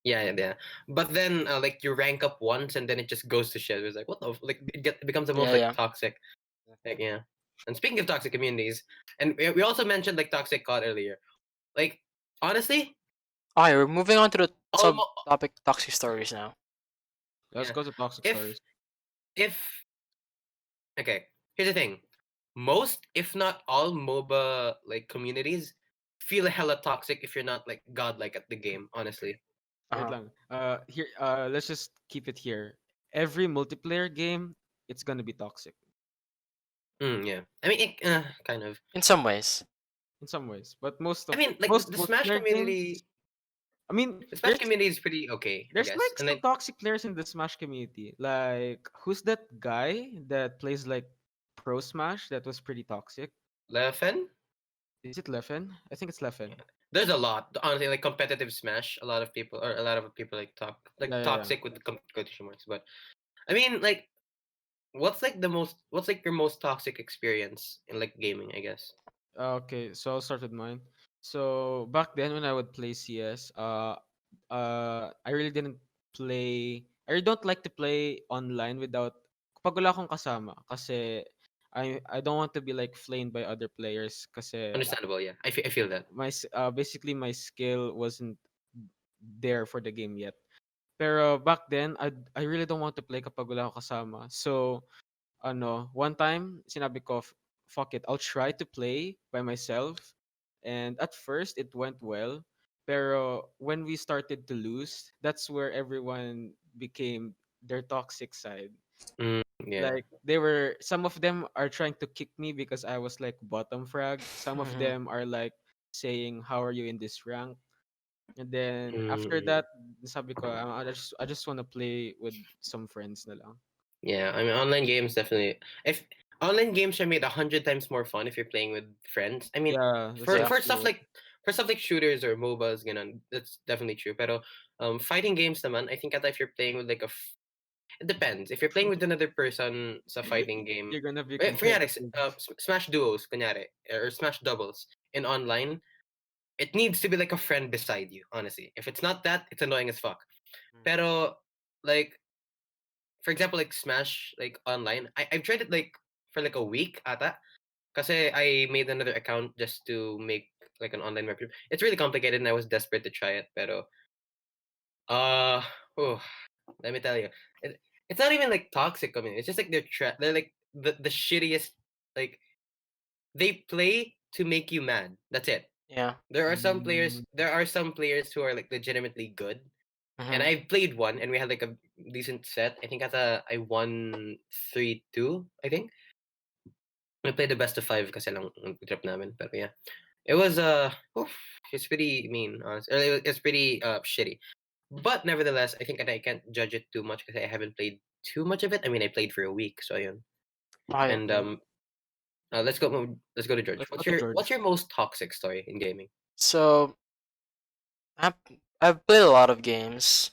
Yeah, yeah, yeah. But then like you rank up once and then it just goes to shit. It's like what the like it becomes the most Yeah, like yeah. toxic. Like yeah. And speaking of toxic communities, and we also mentioned like toxic COD earlier. Like honestly, Alright, we're moving on to the almost subtopic toxic stories now. let's yeah. go to toxic If stories. if okay, here's the thing. Most, if not all, MOBA like communities feel hella toxic if you're not like godlike at the game. Honestly. Wait Uh-huh. lang. Here. Let's just keep it here. Every multiplayer game, it's gonna be toxic Yeah. I mean, kind of. In some ways. in some ways, but I mean, like most the Smash multiplayer games. community. I mean, The Smash community is pretty okay, I there's guess. like And some then toxic players in the Smash community. Like who's that guy that plays like Pro Smash that was pretty toxic? Leffen, Is it Leffen? I think it's Leffen. there's a lot. Honestly, like competitive Smash, a lot of people like Yeah, yeah, yeah. toxic with the quotation marks. But I mean, like, what's like your most toxic experience in like gaming? I guess. Okay, so I'll start with mine. So back then when I would play CS, I really didn't play. I really don't like to play online without kapag wala akong kasama kasi I don't want to be like flamed by other players kasi Understandable, yeah. I feel that. basically my skill wasn't there for the game yet. Pero back then I really don't want to play kapag wala akong kasama. So one time, sinabi ko, fuck it, I'll try to play by myself. And at first, it went well. Pero when we started to lose, that's where everyone became their toxic side. Yeah. Like, some of them are trying to kick me because I was like bottom frag. Some of Mhm. them are like saying, how are you in this rank? And then after Mm, that, sabi ko, I just want to play with some friends na lang. yeah, I mean, online games definitely. If online games are made 100 times more fun if you're playing with friends. I mean, Yeah, that's for Yeah. for actually stuff it. like for stuff like shooters or MOBAs, that's definitely true. Pero fighting games naman, I think if you're playing with like it depends. If you're playing with another person sa fighting game, You're gonna be kunyari, competitive. Smash duos, kunyari, or Smash doubles in online, it needs to be like a friend beside you. Honestly, if it's not that, it's annoying as fuck. Mhm. Pero like for example, like Smash, like online, I've tried it like for like a week ata. Kasi I made another account just to make like an online web. It's really complicated and I was desperate to try it. Pero, uh, oh, let me tell you. It's not even like toxic community. It's just like they're like the shittiest, like, they play to make you mad. That's it. Yeah. Mm, There are some players who are like legitimately good. And Mhm. I played one, and we had like a decent set. I think I won 3-2. I think we played the best of five kasi lang ang trip namin. Pero yeah, it was oof, it's pretty mean. Honestly. It's pretty shitty. But nevertheless, I think that I can't judge it too much because I haven't played too much of it. I mean, I played for a week, so yun. Alright. And yeah. let's go to George. Let's go to What's George. your most toxic story in gaming? So I've I've played a lot of games,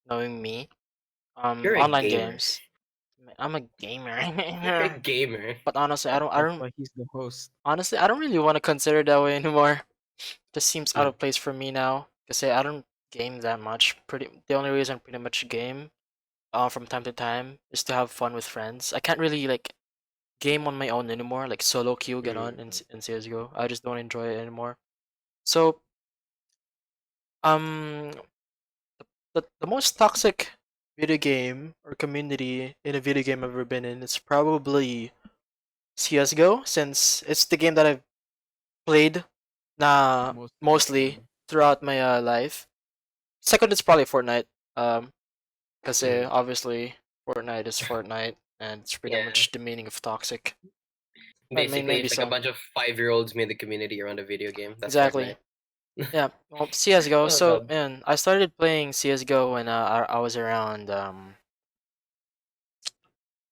knowing me. You're a Online gamer. games. I'm a gamer. You're a gamer. But honestly, I That's don't why he's the host. honestly I don't really want to consider it that way anymore. Just seems out Mm, of place for me now. Cause I don't game that much. The only reason I pretty much game from time to time is to have fun with friends. I can't really like game on my own anymore, like solo queue get on mm, in CS:GO. I just don't enjoy it anymore. So um the most toxic video game or community in a video game I've ever been in is probably CS:GO, since it's the game that I've played Most of the mostly time. throughout my life. Second is probably Fortnite. Because mm. obviously Fortnite is Fortnite, and it's pretty Yeah. much the meaning of toxic. But Basically, maybe it's like a so. bunch of 5-year-olds made the community around a video game. That's Exactly. Fortnite. Yeah. Well, CS:GO. Oh So, god. and I started playing CS:GO when I was around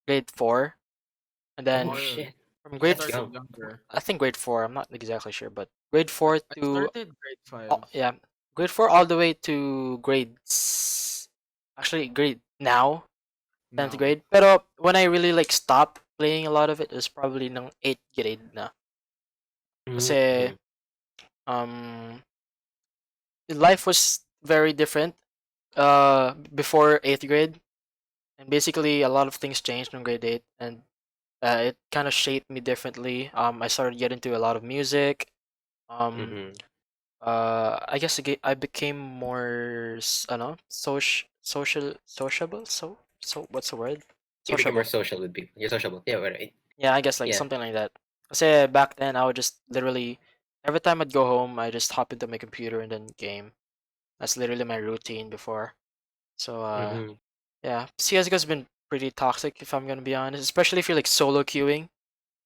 grade 4. and Oh then Oh, shit, from I grade that's started young. younger. I think grade 4, I'm not exactly sure, but grade I, 4 I to started grade 5. yeah, grade 4 all the way to actually grade now 10th Now. grade. Pero when I really like stopped playing a lot of it is probably ng 8th grade na. Kasi Mm-hmm. um life was very different before 8th grade, and basically a lot of things changed in grade 8, and it kind of shaped me differently. I started getting into a lot of music. Um Mm-hmm. I guess I became more sociable, so what's the word? You become more Sociable. social with people. You're sociable. Yeah, right. Yeah, I guess like Yeah. something like that. Say back then I would just literally every time I'd go home I just hop into my computer and then game. That's literally my routine before. So Mm-hmm. yeah, CS:GO's been pretty toxic if I'm gonna be honest, especially if you're like solo queuing.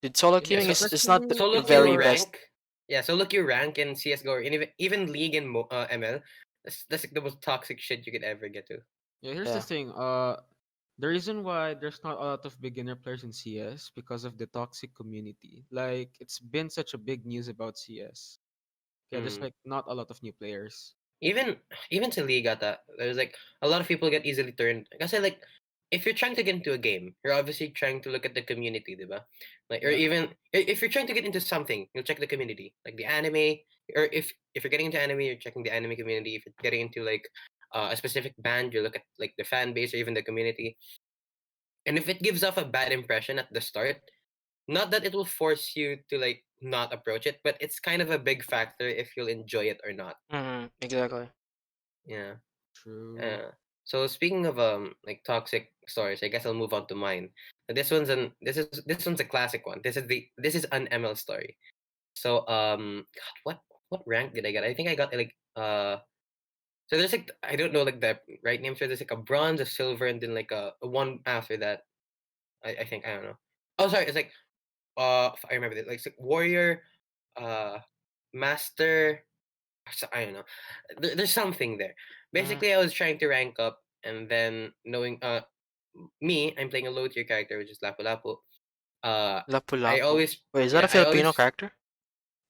Dude, solo Yeah, Yeah. queuing So is not especially solo the queue very for best. rank. Yeah, solo queue rank in CS:GO or even League and ML. That's like the most toxic shit you could ever get to. yeah, here's the Yeah. thing. The reason why there's not a lot of beginner players in CS because of the toxic community. Like it's been such a big news about CS. Yeah, there's Mm. like not a lot of new players. Even even sa Liga, there's like a lot of people get easily turned. Kasi like if you're trying to get into a game, you're obviously trying to look at the community, diba? Like or Yeah. even if you're trying to get into something, you'll check the community, like the anime. Or if you're getting into anime, you're checking the anime community. If you're getting into like a specific band, you look at like the fan base or even the community. And if it gives off a bad impression at the start, not that it will force you to like not approach it, but it's kind of a big factor if you'll enjoy it or not. Exactly. Yeah. True. Uh, so speaking of like toxic stories, I guess I'll move on to mine. This one's a classic one. This is an ML story. So God, what rank did I get? I think I got like so there's like I don't know like the right name. So there's like a bronze, a silver, and then like a one after that. I think I don't know. Oh sorry, it's like I remember that like it's like warrior, uh master. I don't know. There's something there. Mm, Basically, I was trying to rank up, and then knowing me, I'm playing a low tier character, which is Lapu Lapu. I Lapu-Lapu. always Wait, is that a yeah, I Filipino always character?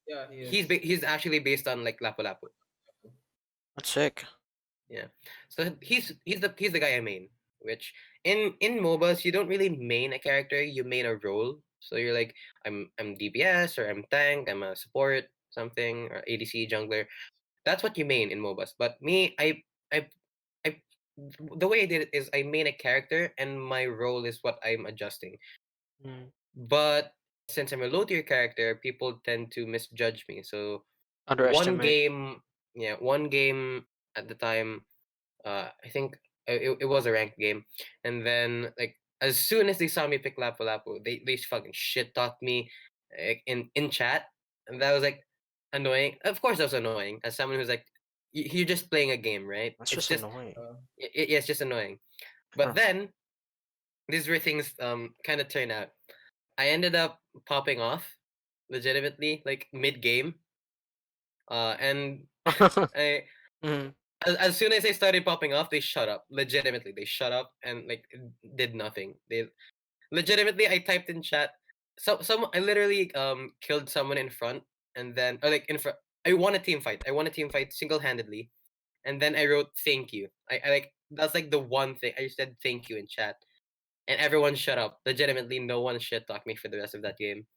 Yeah, he is. he's actually based on like Lapu Lapu. That's sick. Yeah. So he's the guy I main. Which in MOBAs you don't really main a character, you main a role. So you're like I'm DPS or I'm tank, I'm a support something or ADC jungler. That's what you main in MOBAs. But me, I the way I did it is I main a character and my role is what I'm adjusting. Mm, But since I'm a low tier character, people tend to misjudge me. So one underestimate. game, yeah, one game at the time, I think it was a ranked game, and then like as soon as they saw me pick Lapu Lapu, they fucking shit talked me in chat, and that was like annoying. Of course, that was annoying as someone who's like, you're just playing a game, right? That's It's just just annoying. yeah, it's just annoying. But Huh. then this is where things kind of turn out. I ended up popping off legitimately like mid game, and I Mm, as soon as I started popping off, they shut up. Legitimately, they shut up and like did nothing. They legitimately, I typed in chat. So some I literally killed someone in front, and then or like in front. I won a team fight. I won a team fight single handedly, and then I wrote thank you. I like that's like the one thing I said thank you in chat, and everyone shut up. Legitimately, no one shit talked me for the rest of that game,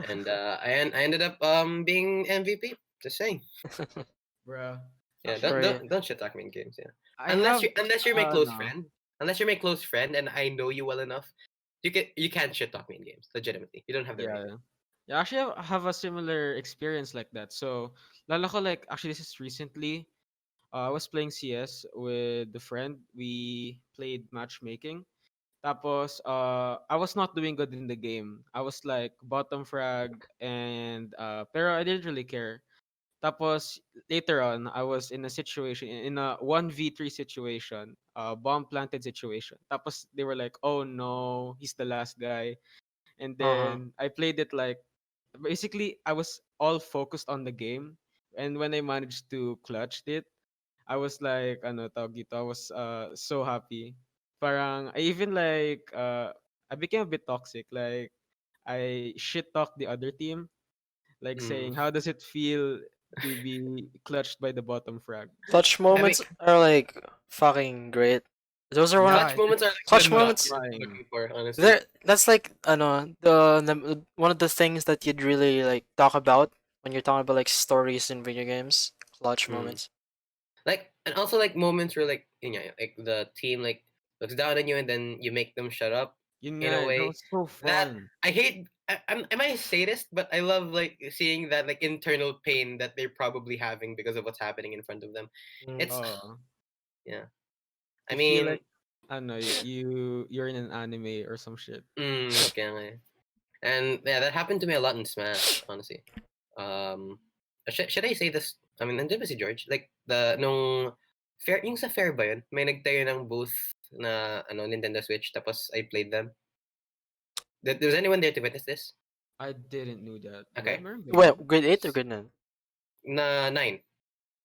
and I ended up being MVP. Just saying. Bruh. Yeah, Actually, sorry. don't shit talk me in games. Yeah, I have unless you're my close no. friend, unless you're my close friend, and I know you well enough, you can't shit talk me in games. Legitimately, you don't have the Yeah, right. yeah. Yeah, actually, I have a similar experience like that. So, lalo ko like actually this is recently. I was playing CS with the friend. We played matchmaking. Tapos, I was not doing good in the game. I was like bottom frag and pero I didn't really care. Tapos later on, I was in a situation in a 1v3 situation, bomb planted situation. Tapos they were like, "Oh no, he's the last guy." And Uh-huh. then I played it like basically I was all focused on the game. And when I managed to clutch it, I was like ano tawag dito, I was so happy. Parang I even like I became a bit toxic. Like I shit talk the other team, like Mm. saying, "How does it feel to be clutched by the bottom frag?" Clutch I mean, moments are like fucking great. Those are one of Yeah, clutch moments are like clutch what it's I'm moments. satisfying. looking for, honestly. There, that's like one of the things that you'd really like talk about when you're talking about like stories in video games. Clutch Mm. moments. Like, and also like moments where like like the team like looks down on you and then you make them shut up Yun in a nga, that way was so that fun. I hate. Am I a sadist? But I love like seeing that like internal pain that they're probably having because of what's happening in front of them. Mm. It's Oh, yeah. I you feel mean, like, I don't know, you're in an anime or some shit. kaya nga eh. And yeah, that happened to me a lot in Smash, honestly. Should I say this? I mean, nandiyan ba si George? Like the nung fair, yung sa fair ba yun? May nagtayo ng booth na Nintendo Switch tapos I played them. Was anyone there to witness this? I didn't know that. But Okay. meron ba Wait, yun? grade 8 or grade 9? Na 9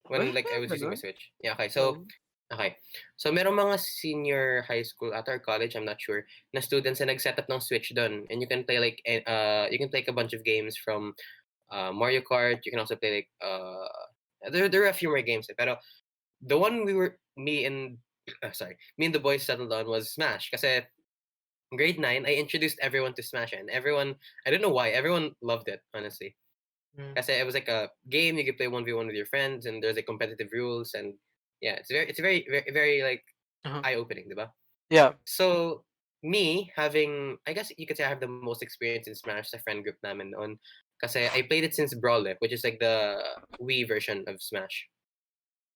when Ay, like I meron was using my ganun? Switch. Yeah, okay. So Fun. okay. So merong mga senior high school at our college, I'm not sure, na students na nag-set up ng Switch doon and you can play like you can play a bunch of games from Mario Kart. You can also play like there are a few more games, pero the one me and me and the boys settled on was Smash. Kasi grade 9, I introduced everyone to Smash and everyone, I don't know why, everyone loved it, honestly. Mm. Kasi it was like a game you could play 1v1 with your friends and there's like competitive rules and yeah, it's very like Uh-huh. eye-opening, diba? Yeah. So me having, I guess you could say I have the most experience in Smash sa friend group namin noon. Kasi I played it since Brawlhalla, which is like the Wii version of Smash.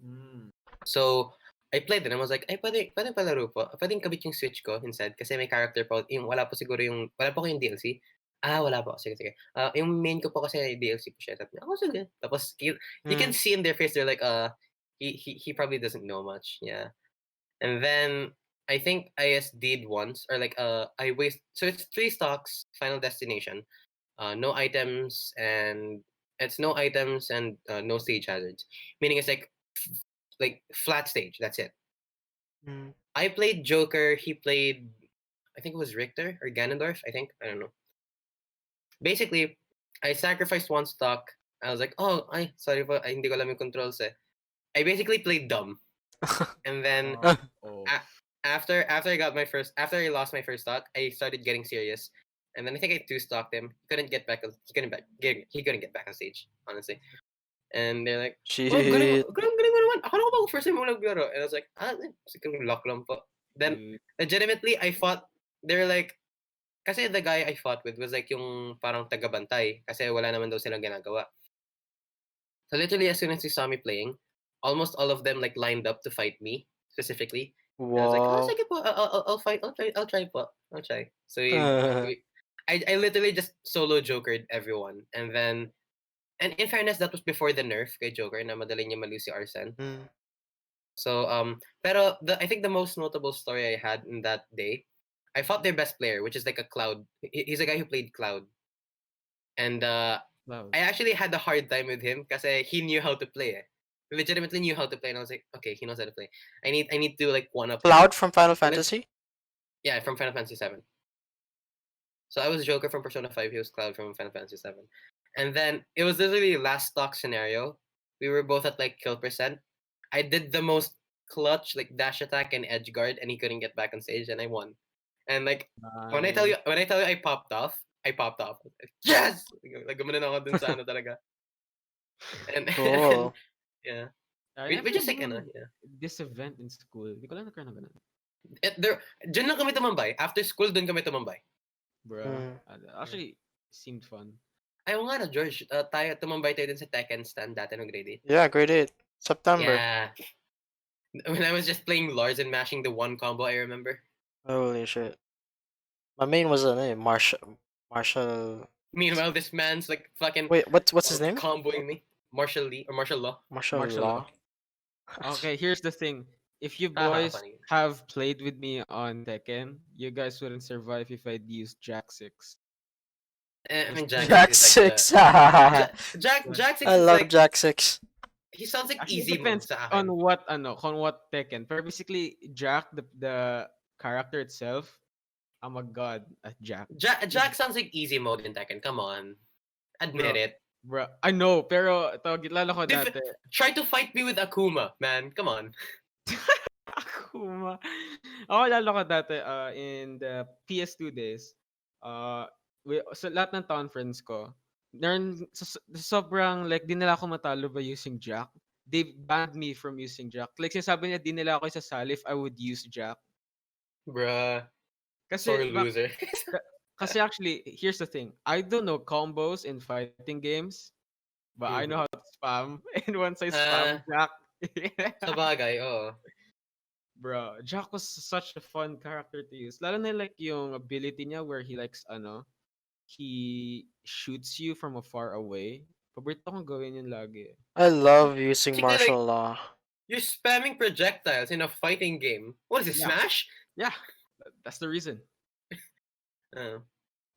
Mm. So I played it and I was like, ay, pwede palaro po. Pwedeng kabit yung Switch ko instead kasi may character po. Yung wala po ko yung DLC. Ah, wala po. Sige, sige. Yung main ko po kasi DLC po siya. Sabi niya, oh, sige. Tapos you can Mm. see in their face, they're like, he probably doesn't know much. Yeah. And then I think I SD'd once or like so it's 3 stocks, final destination. No items and it's no items and no stage hazards. Meaning it's like flat stage. That's it. Mm. I played Joker. He played, I think it was Richter or Ganondorf. I think I don't know. Basically, I sacrificed 1 stock. I was like, oh, ay, sorry po, ay, hindi ko alam yung controls eh. I basically played dumb, and then Oh. after after I lost my first stock, I started getting serious, and then I think I 2 stocked him. He couldn't get back. He couldn't get back on stage, honestly. And they're like, "Oh, Shit. galing mo naman. Akala ko ba first time mo naglaro?" And I was like, siguro luck lang po. Then, Dude. legitimately, I fought. They're like, kasi the guy I fought with was like yung parang taga-bantay kasi wala naman daw silang ginagawa. So literally, as soon as he saw me playing, almost all of them like lined up to fight me specifically. And I was like, oh, Wow. sige po, I'll fight, I'll try po, I'll try. So Uh, I literally just solo jokered everyone, and then, and in fairness, that was before the nerf kay Joker na madali niya malu si Arsene. mm. So pero I think the most notable story I had in that day, I fought their best player, which is like a Cloud. He's a guy who played Cloud, and Wow. I actually had a hard time with him because he knew how to play. He legitimately knew how to play, and I was like, okay, he knows how to play. I need to like one up him. Cloud from Final So Fantasy? yeah, from Final Fantasy 7. So I was Joker from Persona 5. He was Cloud from Final Fantasy 7. And then it was literally last stock scenario. We were both at like kill percent. I did the most clutch like dash attack and edge guard, and he couldn't get back on stage, and I won. And like when I tell you I popped off, I popped off. I was like, yes! Like gumanon ako dun sa ano talaga. And, and Cool. yeah. I We never just like knew yeah. this event in school. Di ko lang nagkaroon ng ganun. Diyan lang kami tumambay. After school, dun kami tumambay. Bruh. Mm. Actually, seemed fun. Ayaw nga na, George. Tayo, tumambay tayo dun sa Tekken stand dati no grade 8. Yeah, grade 8. September. Yeah. When I was just playing Lars and mashing the one combo, I remember. Holy shit. My main was Marshall. Meanwhile, this man's like fucking Wait, what's his name? comboing me. Martial Lee or Martial Law. Marshall Martial Law. Okay, here's the thing. If you Haha, boys funny. have played with me on Tekken, you guys wouldn't survive if I'd used Jack 6. I mean, Jack Jack is like 6. Jack 6 I is love like Jack 6. he sounds like Actually, it easy mode depends sa on akin. what Tekken. Pero basically, Jack, the character itself, I'm a god at Jack. Jack sounds like easy mode in Tekken. Come on, admit Bro, it. bro. I know, pero lalo ko Dif- dati. Try to fight me with Akuma, man. Come on. Akuma. Ako lalo ko dati in the PS2 days. Uh, so lahat ng town friends ko, sobrang like di nila ako matalo by using Jack. They banned me from using Jack. Like sinasabi nila di nila ako isasali if I would use Jack. Bruh. Sore Kasi loser. kasi actually, here's the thing. I don't know combos in fighting games, but I know how to spam. And once I spam Ah, Jack, sa bagay, oo. bro, Jack was such a fun character to use. Lalo na like yung ability niya where he likes he shoots you from afar away. Paborito kong gawin yun lagi. I love using Basically, like, martial law. you're spamming projectiles in a fighting game. What is it, Yeah. Smash? Yeah, that's the reason. Oh.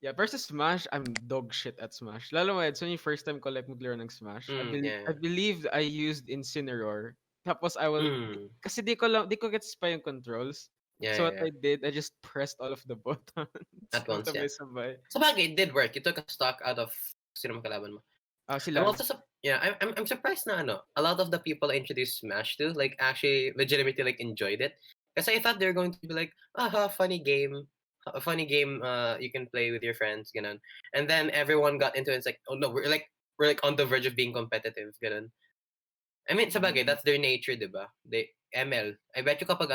Yeah, versus Smash, I'm dog shit at Smash. Lalo mo, Edson, yung first time ko like maglaro ng Smash, Yeah. I believe I used Incineroar. Tapos kasi di ko gets pa yung controls. Yeah, So yeah, what yeah. I did, I just pressed all of the buttons. At once, yeah. Sabay-sabay. Sa bagay, it did work. You took a stock out of sino kalaban mo. Si I'm Lance. also I'm surprised na a lot of the people I introduced Smash to like actually legitimately like enjoyed it. Because I thought they were going to be like, funny game. A funny game you can play with your friends, ganun. And then everyone got into it. It's like, oh no, we're like on the verge of being competitive, ganun. I mean, sa bagay, that's their nature, diba? They ML. I bet you kapag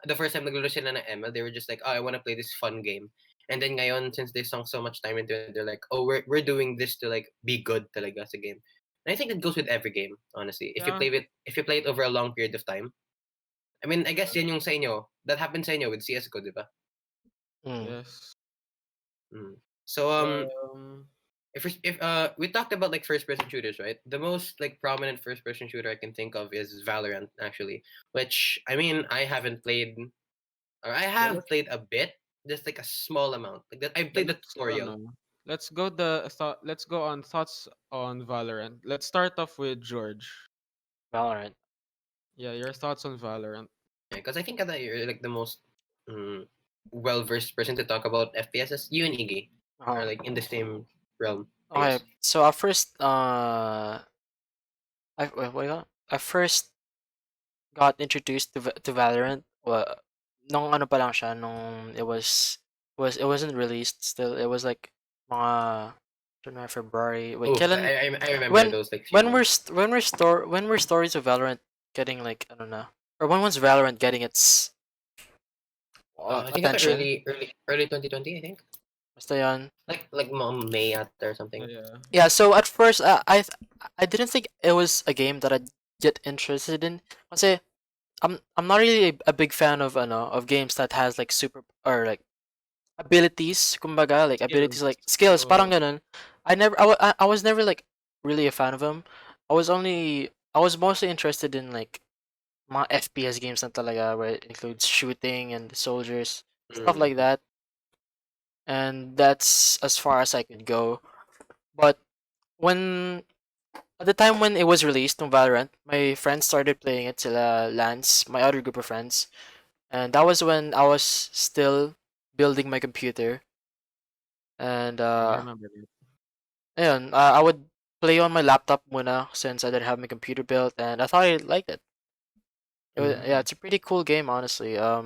the first time naglaro sila ng ML, they were just like, oh, I want to play this fun game. And then ngayon, since they sunk so much time into it, they're like, oh, we're doing this to like be good talaga sa game. And I think it goes with every game, honestly. If Yeah. you play it over a long period of time. I mean, I guess yan yung sa inyo. That happened sa inyo with CS:GO, diba? Yes. So Um, if we talked about like first person shooters, right? The most like prominent first person shooter I can think of is Valorant actually, which I mean I haven't played or I have let's- played a bit, just like a small amount. Like that I played the tutorial. let's go on thoughts on Valorant. Let's start off with George. Valorant. Yeah, your thoughts on Valorant. Yeah, because I think that you're like the most well versed person to talk about FPSs. You and Iggy are like in the same realm. I Okay, guess. so at first, I first got introduced to Valorant. Nung ano pa lang siya, nung it wasn't released still. It was like mga I don't know, February. Wait, Oof, kailan I remember those like few months. when were stories of Valorant getting like I don't know, or when was Valorant getting its I think it's attention? early 2020. I think Basta yun. like May ata or something. Yeah. Yeah, so at first I didn't think it was a game that I'd get interested in. Kasi I'm not really a big fan of of games that has like super or like abilities, kumbaga, like abilities like skills, parang ganun. I was never like really a fan of them. I was mostly interested in like mga FPS games na talaga where it includes shooting and soldiers, stuff like that. And that's as far as I could go. But when at the time when it was released on Valorant, my friends started playing it sila Lance, my other group of friends. And that was when I was still building my computer. And I remember that. ayun, I would play on my laptop muna since I didn't have my computer built and I thought I liked it. Yeah, it's a pretty cool game honestly. I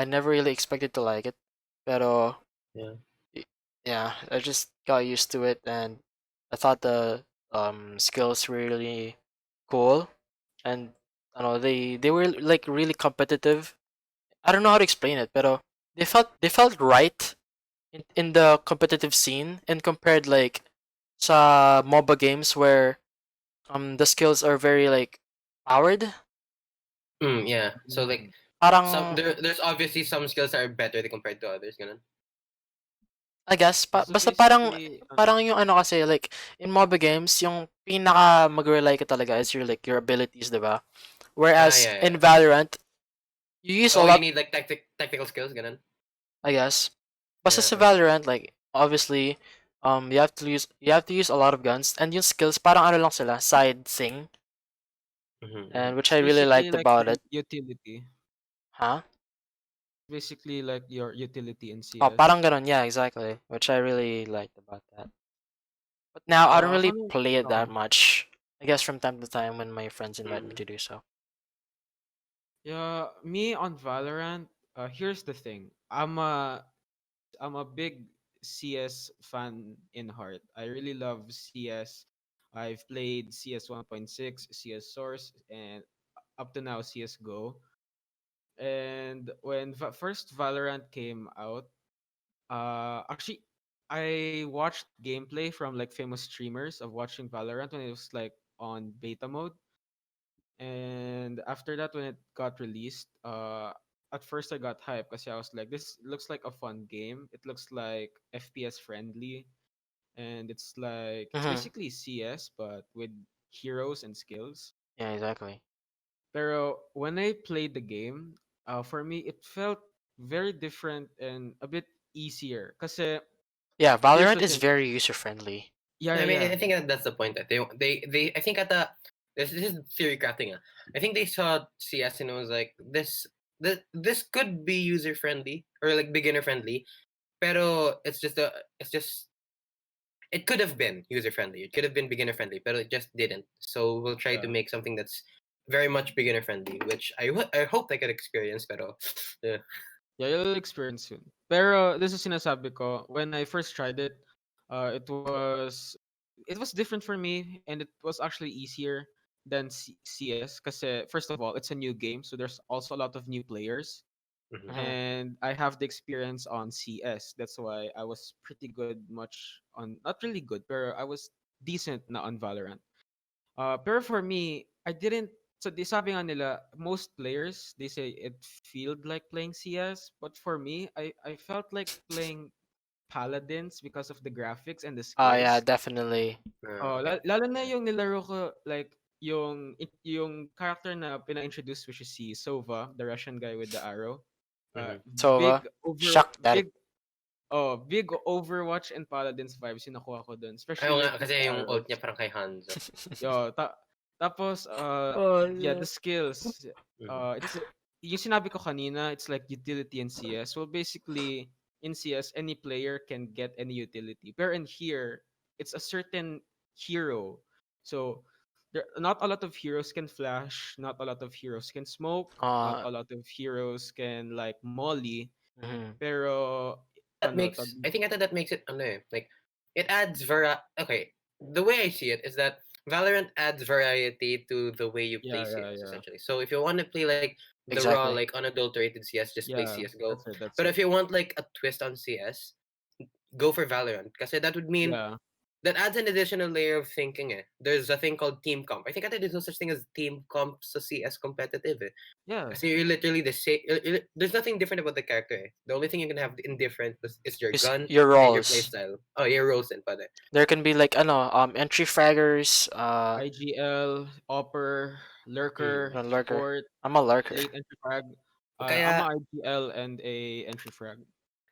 never really expected to like it. Pero Yeah. yeah, I just got used to it and I thought the skills were really cool and I don't know they were like really competitive. I don't know how to explain it, pero they felt right in the competitive scene and compared like sa MOBA games where the skills are very like powered. Yeah. So like Parang there's obviously some skills that are better compared to others, ganun. I guess So basta parang basically, parang yung ano kasi like in MOBA games yung pinaka mag-rely ka talaga is your abilities, 'di ba? Whereas Yeah. in Valorant you use a Oh, you lot, need like technical skills, ganun. I guess. Basta Yeah. sa Valorant like obviously you have to use a lot of guns and yung skills parang ano lang sila, side thing. And which I really liked like about it. utility. Huh? basically like your utility in Oh, CS. parang ganon. Yeah, exactly. Which I really liked about that. But now I don't really Kami, play it that oh, much. I guess from time to time when my friends invite me Mm. to do so. yeah, me on Valorant. Here's the thing. I'm a big CS fan in heart. I really love CS. I've played CS 1.6, CS Source, and up to now CS:GO. And when first Valorant came out, actually, I watched gameplay from like famous streamers of watching Valorant when it was like on beta mode. And after that, when it got released, at first I got hyped because I was like, this looks like a fun game. It looks like FPS friendly, and it's Hmm. basically CS but with heroes and skills. Yeah, exactly. Pero when I played the game, for me it felt very different and a bit easier. Cause Yeah, here's Valorant the is thing. very user friendly. Yeah, I yeah, mean, yeah, I think that's the point that they I think at the this is theory crafting. I think they saw CS and it was like this could be user friendly or like beginner friendly, pero it's just it could have been user friendly. It could have been beginner friendly, but it just didn't. So we'll try to yeah. make something that's very much beginner friendly, which I hope I could experience. Pero yeah. Yeah, you'll experience soon. Pero this is sinasabi ko, when I first tried it, it was different for me and it was actually easier than CS kasi first of all, it's a new game, so there's also a lot of new players Mhm. Hmm. and I have the experience on CS. That's why I was pretty good much on not really good, but I was decent na on Valorant. Pero for me, I didn't. So di sabi nga nila, most players they say it felt like playing CS, but for me, I felt like playing Paladins because of the graphics and the Oh yeah, skills. definitely. Oh, Okay. lalo na yung nilaro ko like yung character na pina-introduce which is si Sova, the Russian guy with the arrow. Mhm. Big Sova, over Shakhtar. big Overwatch and Paladins vibes yung nakuha ko dun, especially Ayaw nga like with kasi the yung ult arrows. niya parang kay Hanzo. Yo, tapos Oh yeah, yeah. the skills. Mhm. It's yung sinabi ko kanina, it's like utility in CS. Well, basically in CS any player can get any utility. But in here, it's a certain hero. So not a lot of heroes can flash, not a lot of heroes can smoke, not Uh, a lot of heroes can like molly, mhm. pero That ano makes I think that makes it ano like it adds okay. The way I see it is that Valorant adds variety to the way you play yeah, yeah, CS yeah. essentially. So if you want to play like the raw Exactly. like unadulterated CS, just play Yeah, CS:GO. that's it, that's But it. if you want like a twist on CS, go for Valorant kasi that would mean Yeah. that adds an additional layer of thinking. There's a thing called team comp. I think there's no such thing as team comp sa CS competitive. Yeah. Kasi you're literally the same. There's nothing different about the character. The only thing you can have indifferent is your Is gun your and your roles. playstyle. Oh, your roles and pala. There can be like entry fraggers, IGL, Opper, Mm. Lurker, lurker. Support, I'm a lurker. Late Entry Frag. I'm Kaya a IGL and a Entry Frag.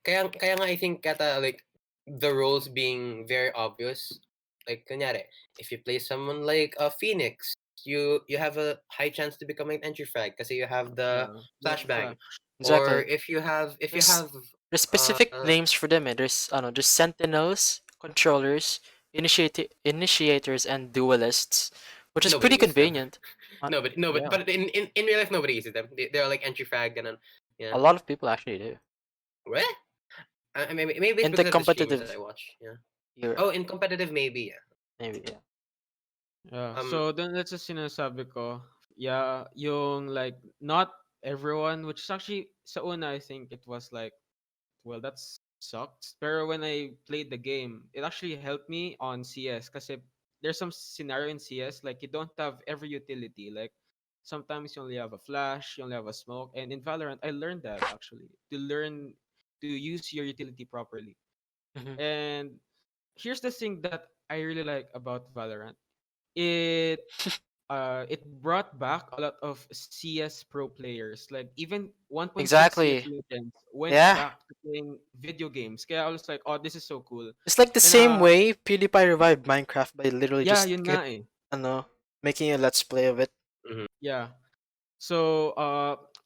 kaya nga I think kata like the roles being very obvious. Like kunyari, if you play someone like a Phoenix, you have a high chance to become an entry frag kasi you have the Yeah, the flashbang. Flash. Or Exactly. if you There's have there's uh specific names for them. There's sentinels, controllers, initiators, and duelists, which is nobody pretty uses them. convenient. Uh, Nobody, Yeah. but in real life nobody uses them. They're like entry frag and yeah. a lot of people actually do What? I mean, maybe it's in the because of the streamers that I competitive watch. Yeah. era. Oh, in competitive, maybe. Yeah. Maybe yeah. Yeah. Um. So then that's just sinasabi ko. Yeah, yung like not everyone, which is actually sa una I think it was like, well, that sucks. Pero when I played the game, it actually helped me on CS kasi there's some scenario in CS like you don't have every utility. Like sometimes you only have a flash, you only have a smoke, and in Valorant I learned that actually to learn to use your utility properly. Hmm. And here's the thing that I really like about Valorant. It it brought back a lot of CS pro players. Like even 1.6 CS Exactly. legends went Yeah. back to playing video games. Kaya I was like, oh, this is so cool. It's like the And same way PewDiePie revived Minecraft by literally yeah, just yun nga eh. making a let's play of it. mhm. Yeah. So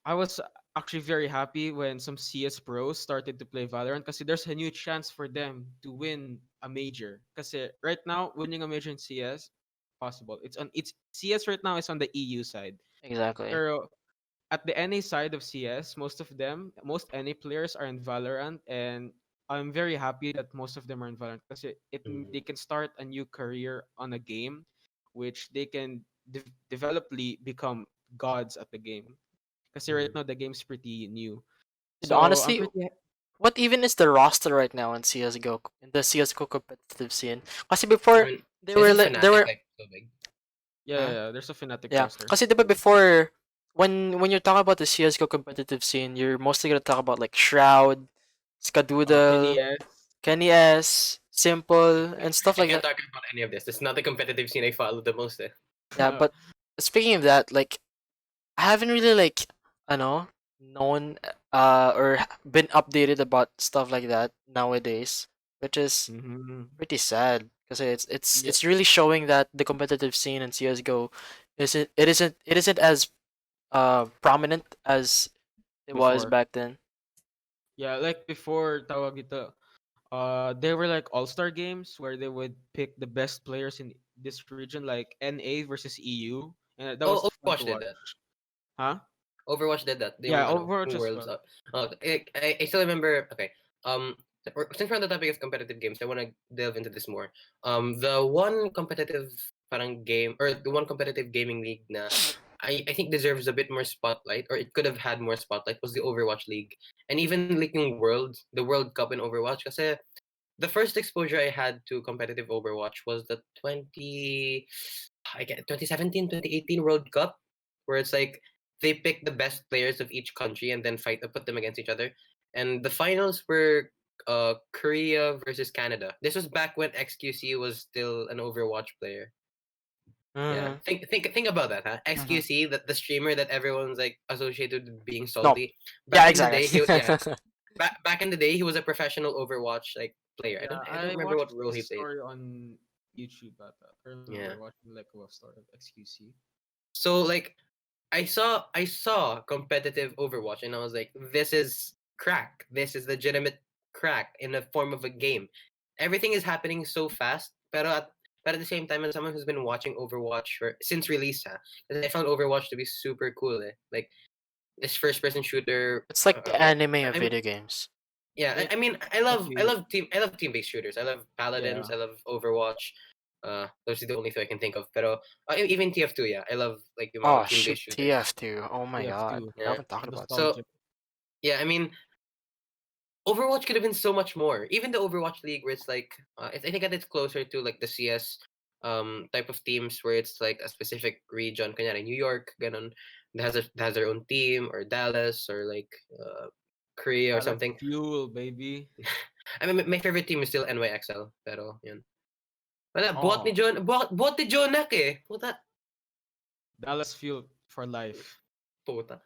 I was actually very happy when some CS pros started to play Valorant because there's a new chance for them to win a major. Because right now, winning a major in CS possible. It's CS right now is on the EU side. Exactly. Pero at the NA side of CS, most NA players are in Valorant, and I'm very happy that most of them are in Valorant because they Mhm. can start a new career on a game, which they can developly become gods at the game. Because right Mhm. now the game's pretty new, Dude, so I'm honestly, pretty what even is the roster right now in CS:GO in the CS:GO competitive scene? Kasi I before mean, they isn't were Fnatic like so big? yeah, huh? yeah. There's a Fnatic Yeah. roster. Kasi diba before when you're talking about the CS:GO competitive scene, you're mostly gonna talk about like Shroud, Kenny Skadoodle, S. Kenny S, Simple, and stuff I like can't that. talk about any of this. It's not the competitive scene I follow the most. Eh. Yeah, but speaking of that, like I haven't really like I know known or been updated about stuff like that nowadays, which is Mm-hmm. pretty sad because Yeah, it's really showing that the competitive scene in CS:GO isn't as prominent as it was before. back then. Yeah, like before tawag ito, they were like all-star games where they would pick the best players in this region, like NA versus EU, and that was Oh, fun to Overwatch did watch. that. Huh? Overwatch did that. Yeah, Yung ano, Overwatch yung as worlds. well. I still remember. Okay. Since we're on the topic of competitive games, I want to delve into this more. The one competitive parang game or the one competitive gaming league na I think deserves a bit more spotlight, or it could have had more spotlight, was the Overwatch League, and even like the World Cup in Overwatch. Kasi the first exposure I had to competitive Overwatch was the 2017, 2018 World Cup, where it's like they pick the best players of each country and then put them against each other. And the finals were Korea versus Canada. This was back when XQC was still an Overwatch player. Yeah, Mm-hmm. think about that, huh? Mm-hmm. XQC, that the streamer that everyone's like associated with being No. salty. Yeah, Back in the day, exactly. back in the day, he was a professional Overwatch like player. Yeah, I don't I remember what watched role he his played. story on YouTube. I remember Yeah. watching like a story of XQC. So like I saw competitive Overwatch and I was like, this is crack. This is legitimate crack in the form of a game. Everything is happening so fast, but at the same time, as someone who's been watching Overwatch since release, huh, 'cause I found Overwatch to be super cool. Eh? Like this first-person shooter. It's like the Like anime of I mean, video games. yeah. It I mean, actually, I love team-based shooters. I love Paladins. yeah, I love Overwatch. Those are the only two I can think of. Pero even TF2, yeah, I love like yung Oh mga shoot, team-based shooters. TF2. Oh my god. TF2 We Yeah. haven't talked about that. So nostalgia. yeah, I mean, Overwatch could have been so much more. Even the Overwatch League, where it's like, I think that it's closer to like the CS type of teams, where it's like a specific region. Kanya New York, ganon, that has their own team, or Dallas, or like Korea or Dallas something. Fuel, baby. I mean, my favorite team is still NYXL, pero yun. Wala, Oh, buhat ni Jonak eh. Dallas Fuel for life. Puta.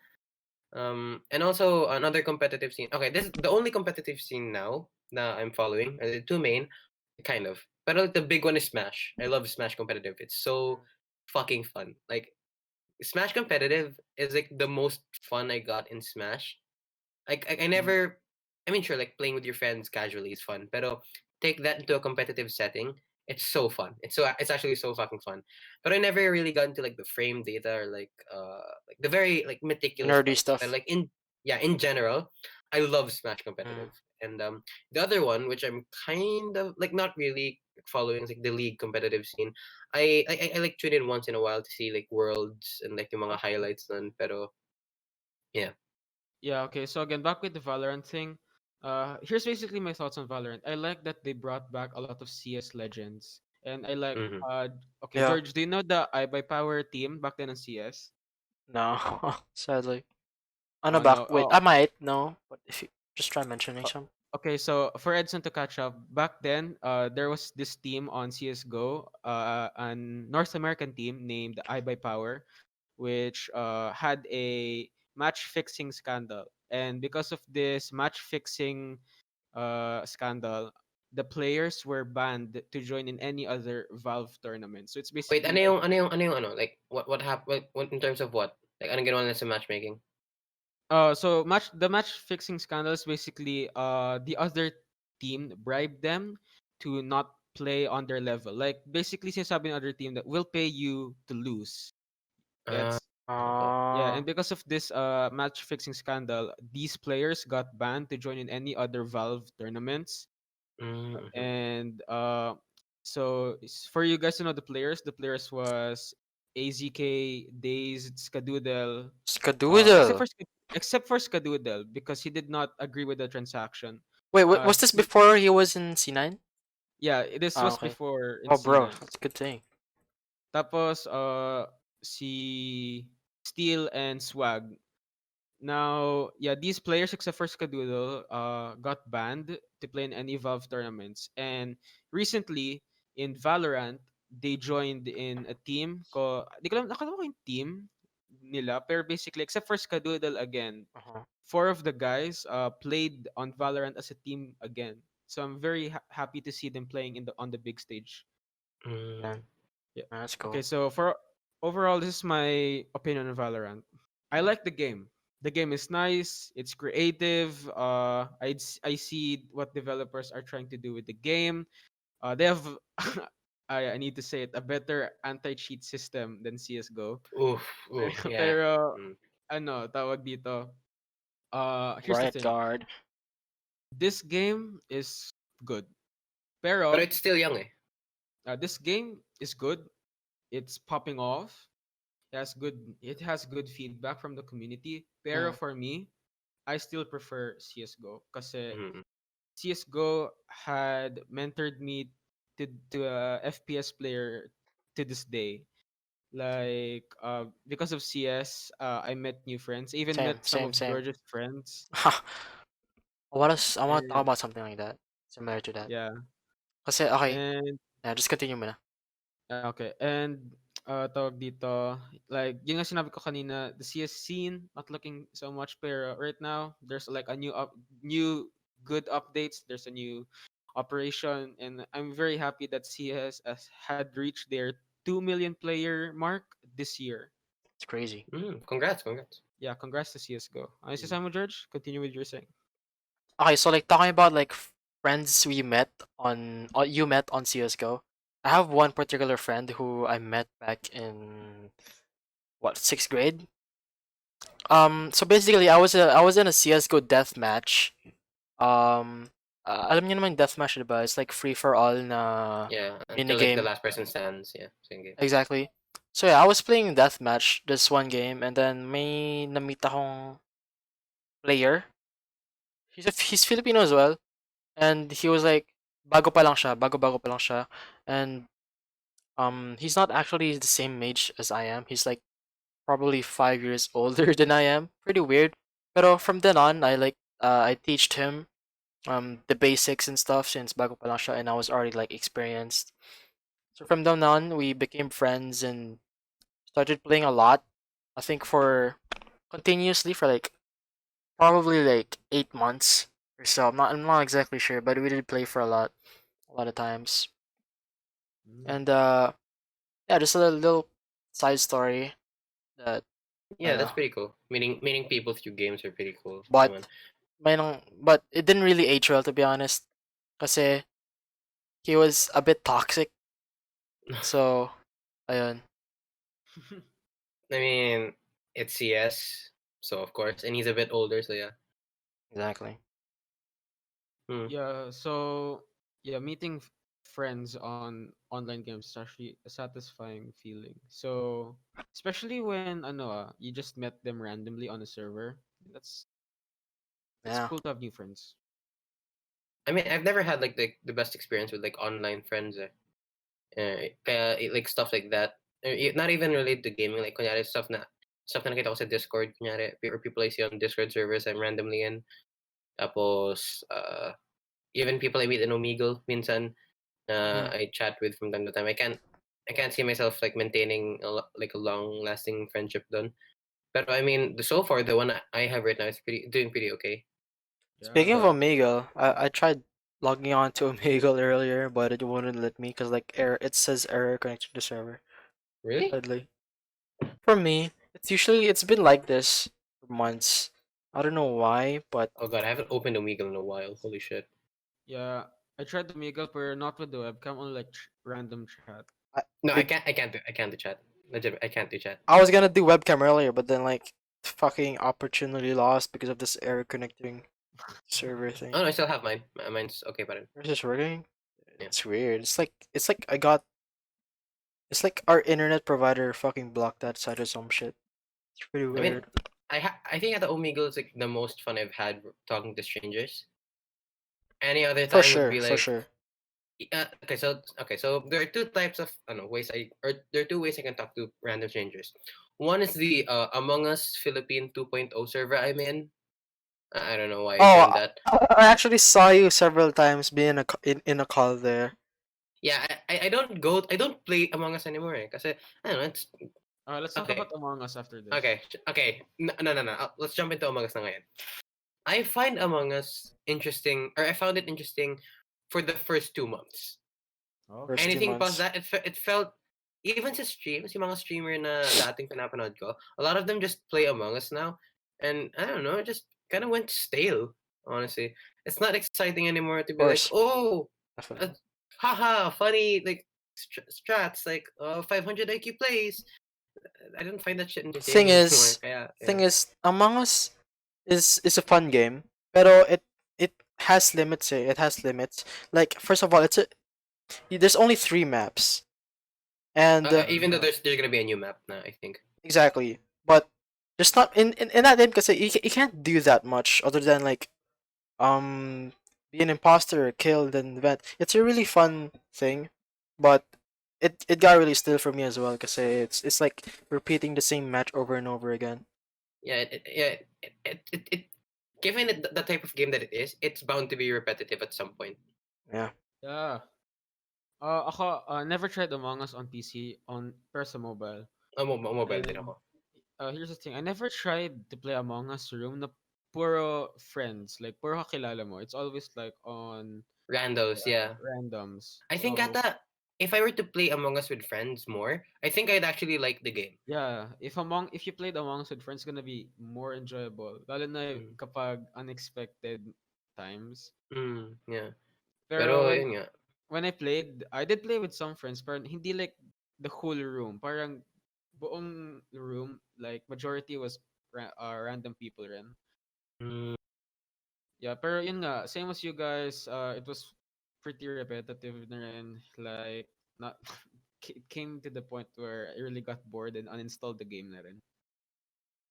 And also another competitive scene. Okay, this is the only competitive scene now that I'm following. The two main, kind of. But like the big one is Smash. I love Smash competitive. It's so fucking fun. Like Smash competitive is like the most fun I got in Smash. Like I Mm. never. I mean, sure, like playing with your friends casually is fun, but take that into a competitive setting. It's so fun. It's actually so fucking fun. But I never really got into like the frame data, or like the very like meticulous Nerdy parts. But stuff. like in general, I love Smash Mm. competitive. And the other one, which I'm kind of like not really following, is like the league competitive scene. I like tune in once in a while to see like worlds and like yung mga Okay. highlights nun. Pero yeah. Yeah, okay. So again, back with the Valorant thing. Here's basically my thoughts on Valorant. I like that they brought back a lot of CS legends. And I like Mm-hmm. okay, Yeah. George, do you know the I by Power team back then on CS? No. Sadly. Ano Oh ba? no. Wait, I might no. But if you just try mentioning Uh, some. okay, so for Edson to catch up, back then, there was this team on CS:GO, an North American team named I by Power, which had a match fixing scandal, and because of this match fixing scandal, the players were banned to join in any other Valve tournament. So it's Wait, basically like ano yung ano? Like what happened? What in terms of what? Like anong ginawa nila sa matchmaking? So the match fixing scandal is basically the other team bribed them to not play on their level. Like basically sinasabi ng other team that we'll pay you to lose. Uh, Gets? okay. Yeah, Ah, and because of this match fixing scandal, these players got banned to join in any other Valve tournaments. Mm-hmm. And so for you guys to know the players was AZK, Dazed, Skadoodle, except Skadoodle. for except for Skadoodle because he did not agree with the transaction. Wait, was this He before he was in C9? Yeah, this Ah, was okay. before in Oh, bro, C9. that's a good thing. Tapos si Steel and Swag. Now, yeah, these players except for Skadoodle got banned to play in any Valve tournaments. And recently in Valorant, they joined in a team ko di ko alam nakalaman ko yung team nila pero basically except for Skadoodle again, Uh-huh. four of the guys played on Valorant as a team again. So I'm very happy to see them playing on the big stage. Yeah, Mm. Yeah. that's Okay, cool. so for overall, this is my opinion on Valorant. I like the game. The game is nice. It's creative. I see what developers are trying to do with the game. They have, I need to say it, a better anti-cheat system than CS:GO. Oof, oof, yeah. Pero Mm. ano, tawag dito. Here's the Riot thing. Guard. This game is good. But Pero it's still young, eh? this game is good. It's popping off. It has good feedback from the community. Pero Mm, for me, I still prefer CS:GO kasi Mm. CS:GO had mentored me to a FPS player to this day. Like because of CS, I met new friends. I even same, met some same, of same. George's friends. I want to talk And about something like that, similar to that. yeah, Kasi, okay, and yeah, just continue mo na. okay. And tawag dito, like yung nga sinabi ko kanina, the CS scene not looking so much pero right now there's like a new good updates, there's a new operation and I'm very happy that had reached their 2 million player mark this year. It's crazy. Congrats, congrats. Yeah, congrats to CS:GO. Ano si Mm. Simon George? Continue with your saying. Okay, so like talking about like friends we met on, you met on CS:GO. I have one particular friend who I met back in what, sixth grade. So basically, I was in a CS:GO death match. Alam niyo naman yung deathmatch, diba? It's like free for all na Yeah, until like the minigame. last person stands. Yeah, same game. Exactly. So yeah, I was playing deathmatch this one game, and then may namita akong player. He's Filipino as well, and he was like bago pa lang siya, and he's not actually the same age as I am. He's like probably 5 years older than I am. Pretty weird. Pero from then on, I teached him the basics and stuff since bago pa lang siya, and I was already like experienced. So from then on, we became friends and started playing a lot. I think for continuously for like probably like 8 months or so. I'm not exactly sure, but we did play for a lot of times. Mm. And yeah, just a little side story that I Yeah, don't that's know. pretty cool. Meeting people through games are pretty cool. But Naman. but it didn't really age well, to be honest. Kasi he was a bit toxic. So ayun, I mean, it's CS, so of course, and he's a bit older, so yeah. exactly. Hmm. Yeah, so yeah, meeting friends on online games is actually a satisfying feeling. So especially when you just met them randomly on a server. That's it's Yeah. cool to have new friends. I mean, I've never had like the best experience with like online friends. Kaya like stuff like that. Not even related to gaming. Like kunyari stuff na nakita ko sa Discord. Kunyari, or people I see on Discord servers I'm randomly in. Tapos even people I meet in Omegle minsan Mhm. I chat with from time to time. I can't see myself like maintaining like a long lasting friendship done. But I mean, so far the one I have right now is doing pretty okay. Speaking of Yeah. So Omegle, I tried logging on to Omegle earlier, but it wouldn't let me because like error. It says error connected to the server. really, Sadly, for me, it's been like this for months. I don't know why, but Oh god, I haven't opened Omegle in a while. Holy shit. Yeah, I tried the Omegle, but not with the webcam, only like random chat. I, No, big, I can't do chat. Legit, I can't do chat. I was gonna do webcam earlier, but then like fucking opportunity lost because of this error connecting server thing. Oh no, I still have mine. Mine's okay, but Is this working? yeah. It's weird. It's like I got. It's like our internet provider fucking blocked that site or some shit. It's pretty I mean, weird. I think at the Omegle is like the most fun I've had talking to strangers. Any other For time would sure, be for like, sure. okay, so there are two types of I don't know ways there are two ways I can talk to random strangers. One is the Among Us Philippine 2.0 server I'm in. I don't know why I Oh, joined that. I actually saw you several times being in a call there. Yeah, I don't play Among Us anymore because I don't know it's Let's talk okay. about Among Us after this. Okay. No. Let's jump into Among Us na ngayon. I find Among Us interesting, or I found it interesting for the first 2 months. First Okay. two Anything past months. that, it felt, even sa streams, yung mga streamer na dating pinapanood ko, a lot of them just play Among Us now. And I don't know, it just kind of went stale, honestly. It's not exciting anymore to Of be like, course, oh, uh, definitely. haha, funny, like, strats, like, 500 IQ plays. I don't find that shit Thing entertaining anymore. is, Kaya, thing yeah. is, Among Us is a fun game, pero it has limits. It has limits. Like first of all, there's only 3 maps, and Even though there's gonna be a new map now, I think. exactly, but there's not in that game because you can't do that much other than like um be an imposter, kill, then event. It's a really fun thing, but it got really still for me as well because it's like repeating the same match over and over again. Yeah, given it the type of game that it is, it's bound to be repetitive at some point. Yeah. Yeah. Ako, never tried Among Us on PC, on Persa Mobile. Mobile din And ako. here's the thing, I never tried to play Among Us room na puro friends, like puro kakilala mo. It's always like on Randos, yeah. randoms. I think So ata, if I were to play Among Us with friends more, I think I'd actually like the game. yeah, if you played Among Us with friends, it's gonna be more enjoyable. Lalo na Mm. kapag unexpected times. Yeah. Pero Pero, yun nga. when I did play with some friends, pero hindi like the whole room. Parang buong room, like majority was random people rin. Mm, Yeah, pero yun nga, same as you guys, it was pretty repetitive na rin. Like, not, it came to the point where I really got bored and uninstalled the game na rin.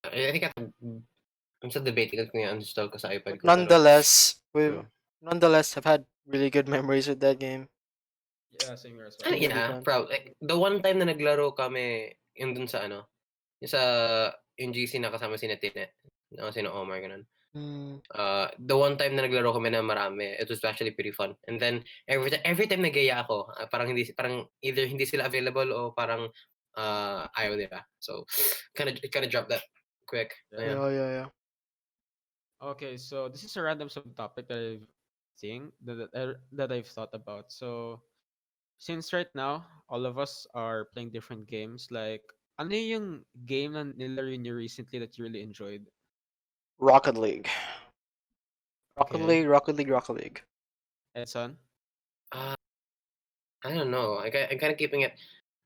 I think I'm still debating kung i-uninstall ko sa iPad But ko, pero, we mm. nonetheless have had really good memories with that game. Yeah, same here as It's well. been really Yeah, fun. probably. Like, the one time na naglaro kami, yung dun sa yung sa, yung GC na kasama si Tine, sino Omar, ganun. Mm. The one time na naglaro kami na marami, it was actually pretty fun. And then every time nagaya ako, parang either hindi sila available o parang ayaw nila. So kind of dropped that quick. Yeah. Yeah. Yeah. Okay, so this is a random subtopic that that I've thought about. So since right now all of us are playing different games, like ano yung game na nilaro niyo recently that you really enjoyed? Rocket League. Okay, Rocket League. Edson. Uh, I don't know. I'm kind of keeping it.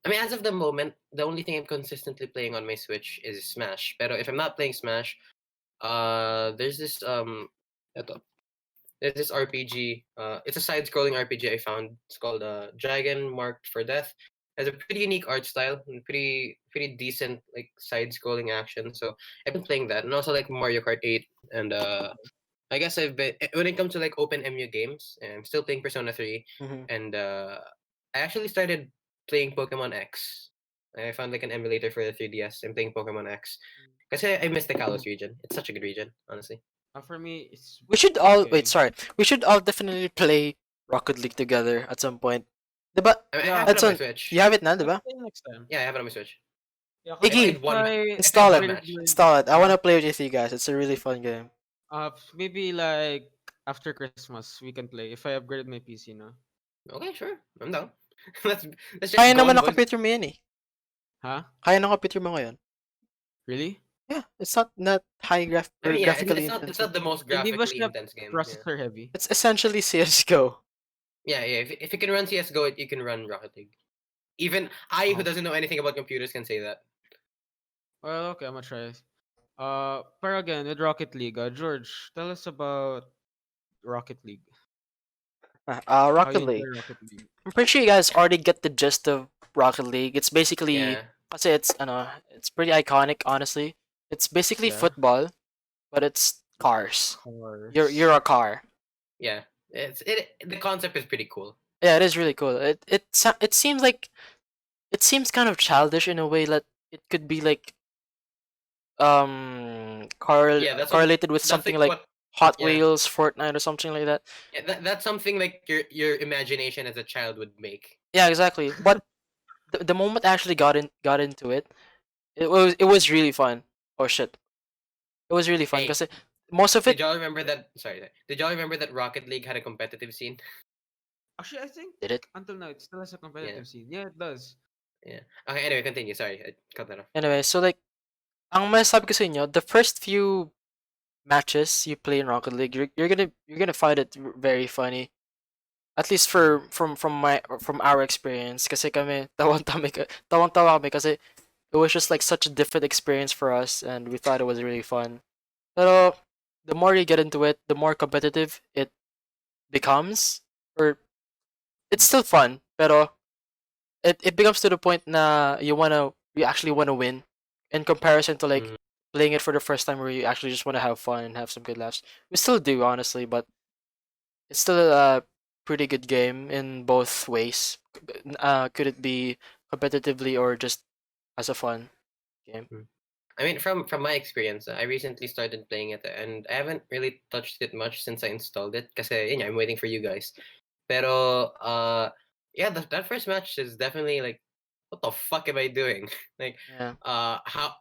I mean, as of the moment, the only thing I'm consistently playing on my Switch is Smash. Pero if I'm not playing Smash, there's this eto, there's this RPG. It's a side-scrolling RPG I found. It's called Dragon Marked for Death. It has a pretty unique art style and pretty decent like side-scrolling action. So I've been playing that, and also like Mario Kart 8. And I guess I've been when it comes to like open MU games, I'm still playing Persona 3. Mm-hmm. And I actually started playing Pokemon X. I found like an emulator for the 3DS. I'm playing Pokemon X. Kasi I miss the Kalos region. It's such a good region, honestly. For me, it's We should all wait. okay. Sorry, we should all definitely play Rocket League together at some point. Diba? I mean, I Yeah, have it on my Edson, Switch. you have it now, let's diba? play next time. Yeah, I have it on my Switch. Yeah, I Iggy, played one match. I install played it. one match. Install it. I want Huh? to play with you guys. It's a really fun game. Maybe like after Christmas we can play if I upgrade my PC now. Okay, sure. I'm down. let's let's just Kaya go naman on, ng boys. computer mo yan eh. Huh? Kaya ng computer mo ngayon. Really? Yeah, it's not high I mean, yeah, graphically it's intensive. not the most Hindi ba graphically siya intense game. Yeah, processor heavy? It's essentially CS:GO. yeah. If you can run CS:GO, you can run Rocket League. Even I, who Oh. doesn't know anything about computers, can say that. Well, okay, I'm gonna try. Pero again, with Rocket League, George, tell us about Rocket League. How Rocket you enjoy League. Rocket League? I'm pretty sure you guys already get the gist of Rocket League. It's basically, Yeah, I say it's, I know, it's pretty iconic, honestly. It's basically Yeah. football, but it's cars. You're Cars. a car. yeah. The concept is pretty cool. Yeah, it is really cool. It seems like it seems kind of childish in a way that it could be like Yeah, correlated with that's something like like what. Hot Yeah, Wheels, Fortnite, or something like that. yeah. That's something like your imagination as a child would make. Yeah, exactly. But the moment I actually got into it, it was really fun. Oh shit, it was really fun Hey, because most of did it y'all remember that? Sorry. Did y'all remember that Rocket League had a competitive scene? Actually, I think did it. until now it still has a Yeah, competitive scene. Yeah, it does. yeah. Okay. Anyway, continue. Sorry, I cut that off. Anyway, so like ang masasabi ko sa inyo, the first few matches you play in Rocket League, you're gonna find it very funny. At least Mm. from our experience, kasi kami tawang-tawa kami kasi it was just like such a different experience for us, and we thought it was really fun. Pero the more you get into it, the more competitive it becomes, or it's still fun, pero it becomes to the point na you actually wanna win, in comparison to like Mhm. playing it for the first time where you actually just wanna have fun and have some good laughs. We still do, honestly, but it's still a pretty good game in both ways. Could it be competitively or just as a fun game? I mean, from my experience, I recently started playing it, and I haven't really touched it much since I installed it. Cause yun nga, I'm waiting for you guys. Pero yeah, that first match is definitely like, what the fuck am I doing? Like, Yeah.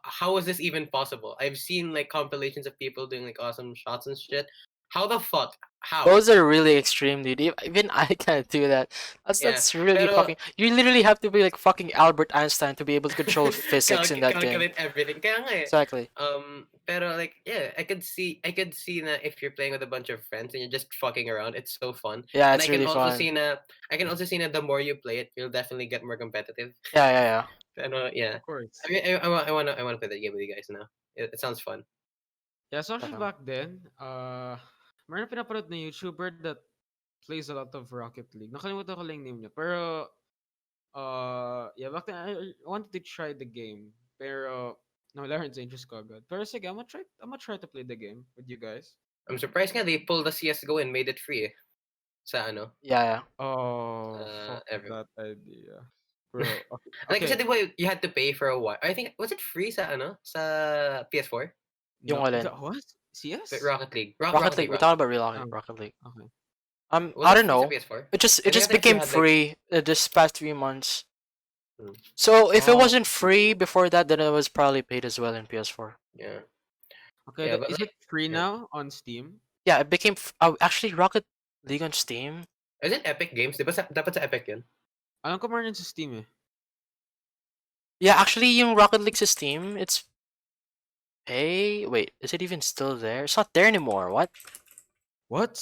how is this even possible? I've seen like compilations of people doing like awesome shots and shit. How the fuck? How? Those are really extreme, dude. Even I can't do that. Yeah, That's really pero fucking. You literally have to be like fucking Albert Einstein to be able to control physics in that game. calculate everything. Kaya nga eh. Exactly. Pero like yeah, I could see that if you're playing with a bunch of friends and you're just fucking around, it's so fun. Yeah, And it's really fun. I can also see that the more you play it, you'll definitely get more competitive. Yeah, yeah, yeah. Pero yeah, Of course. I mean, I wanna play the game with you guys now. It sounds fun. Yeah, so actually Definitely. back then, meron pinapanood na YouTuber that plays a lot of Rocket League. Nakalimutan ko lang yung name niya. Pero, yeah, back then, I wanted to try the game. Pero, nawala rin sa interest ko agad. Pero sige, I'm gonna try to play the game with you guys. I'm surprised nga they pulled the CS:GO and made it free. Sa ano? Yeah, yeah. Oh, fuck Every that idea. Bro, okay. like kasi Okay. di ba you had to pay for a while. I think was it free sa ano? Sa PS4? Yung No, alin? what? CS? Rocket League. Rocket League. We're talking about real Oh, Rocket League. okay. Was I it don't free sa know. PS4? It just I it just think you became had like free this past 3 months. Hmm. So if it Oh, wasn't free before that, then it was probably paid as well in PS4. yeah. okay. Yeah, but Is like it free yeah. now on Steam? Yeah, it became actually Rocket League on Steam. Is it Epic Games? Di ba dapat sa Epic yun? Alam ko meron sa Steam eh. Yeah, actually, yung Rocket League sa Steam, it's pay. Wait, is it even still there? It's not there anymore. What? What?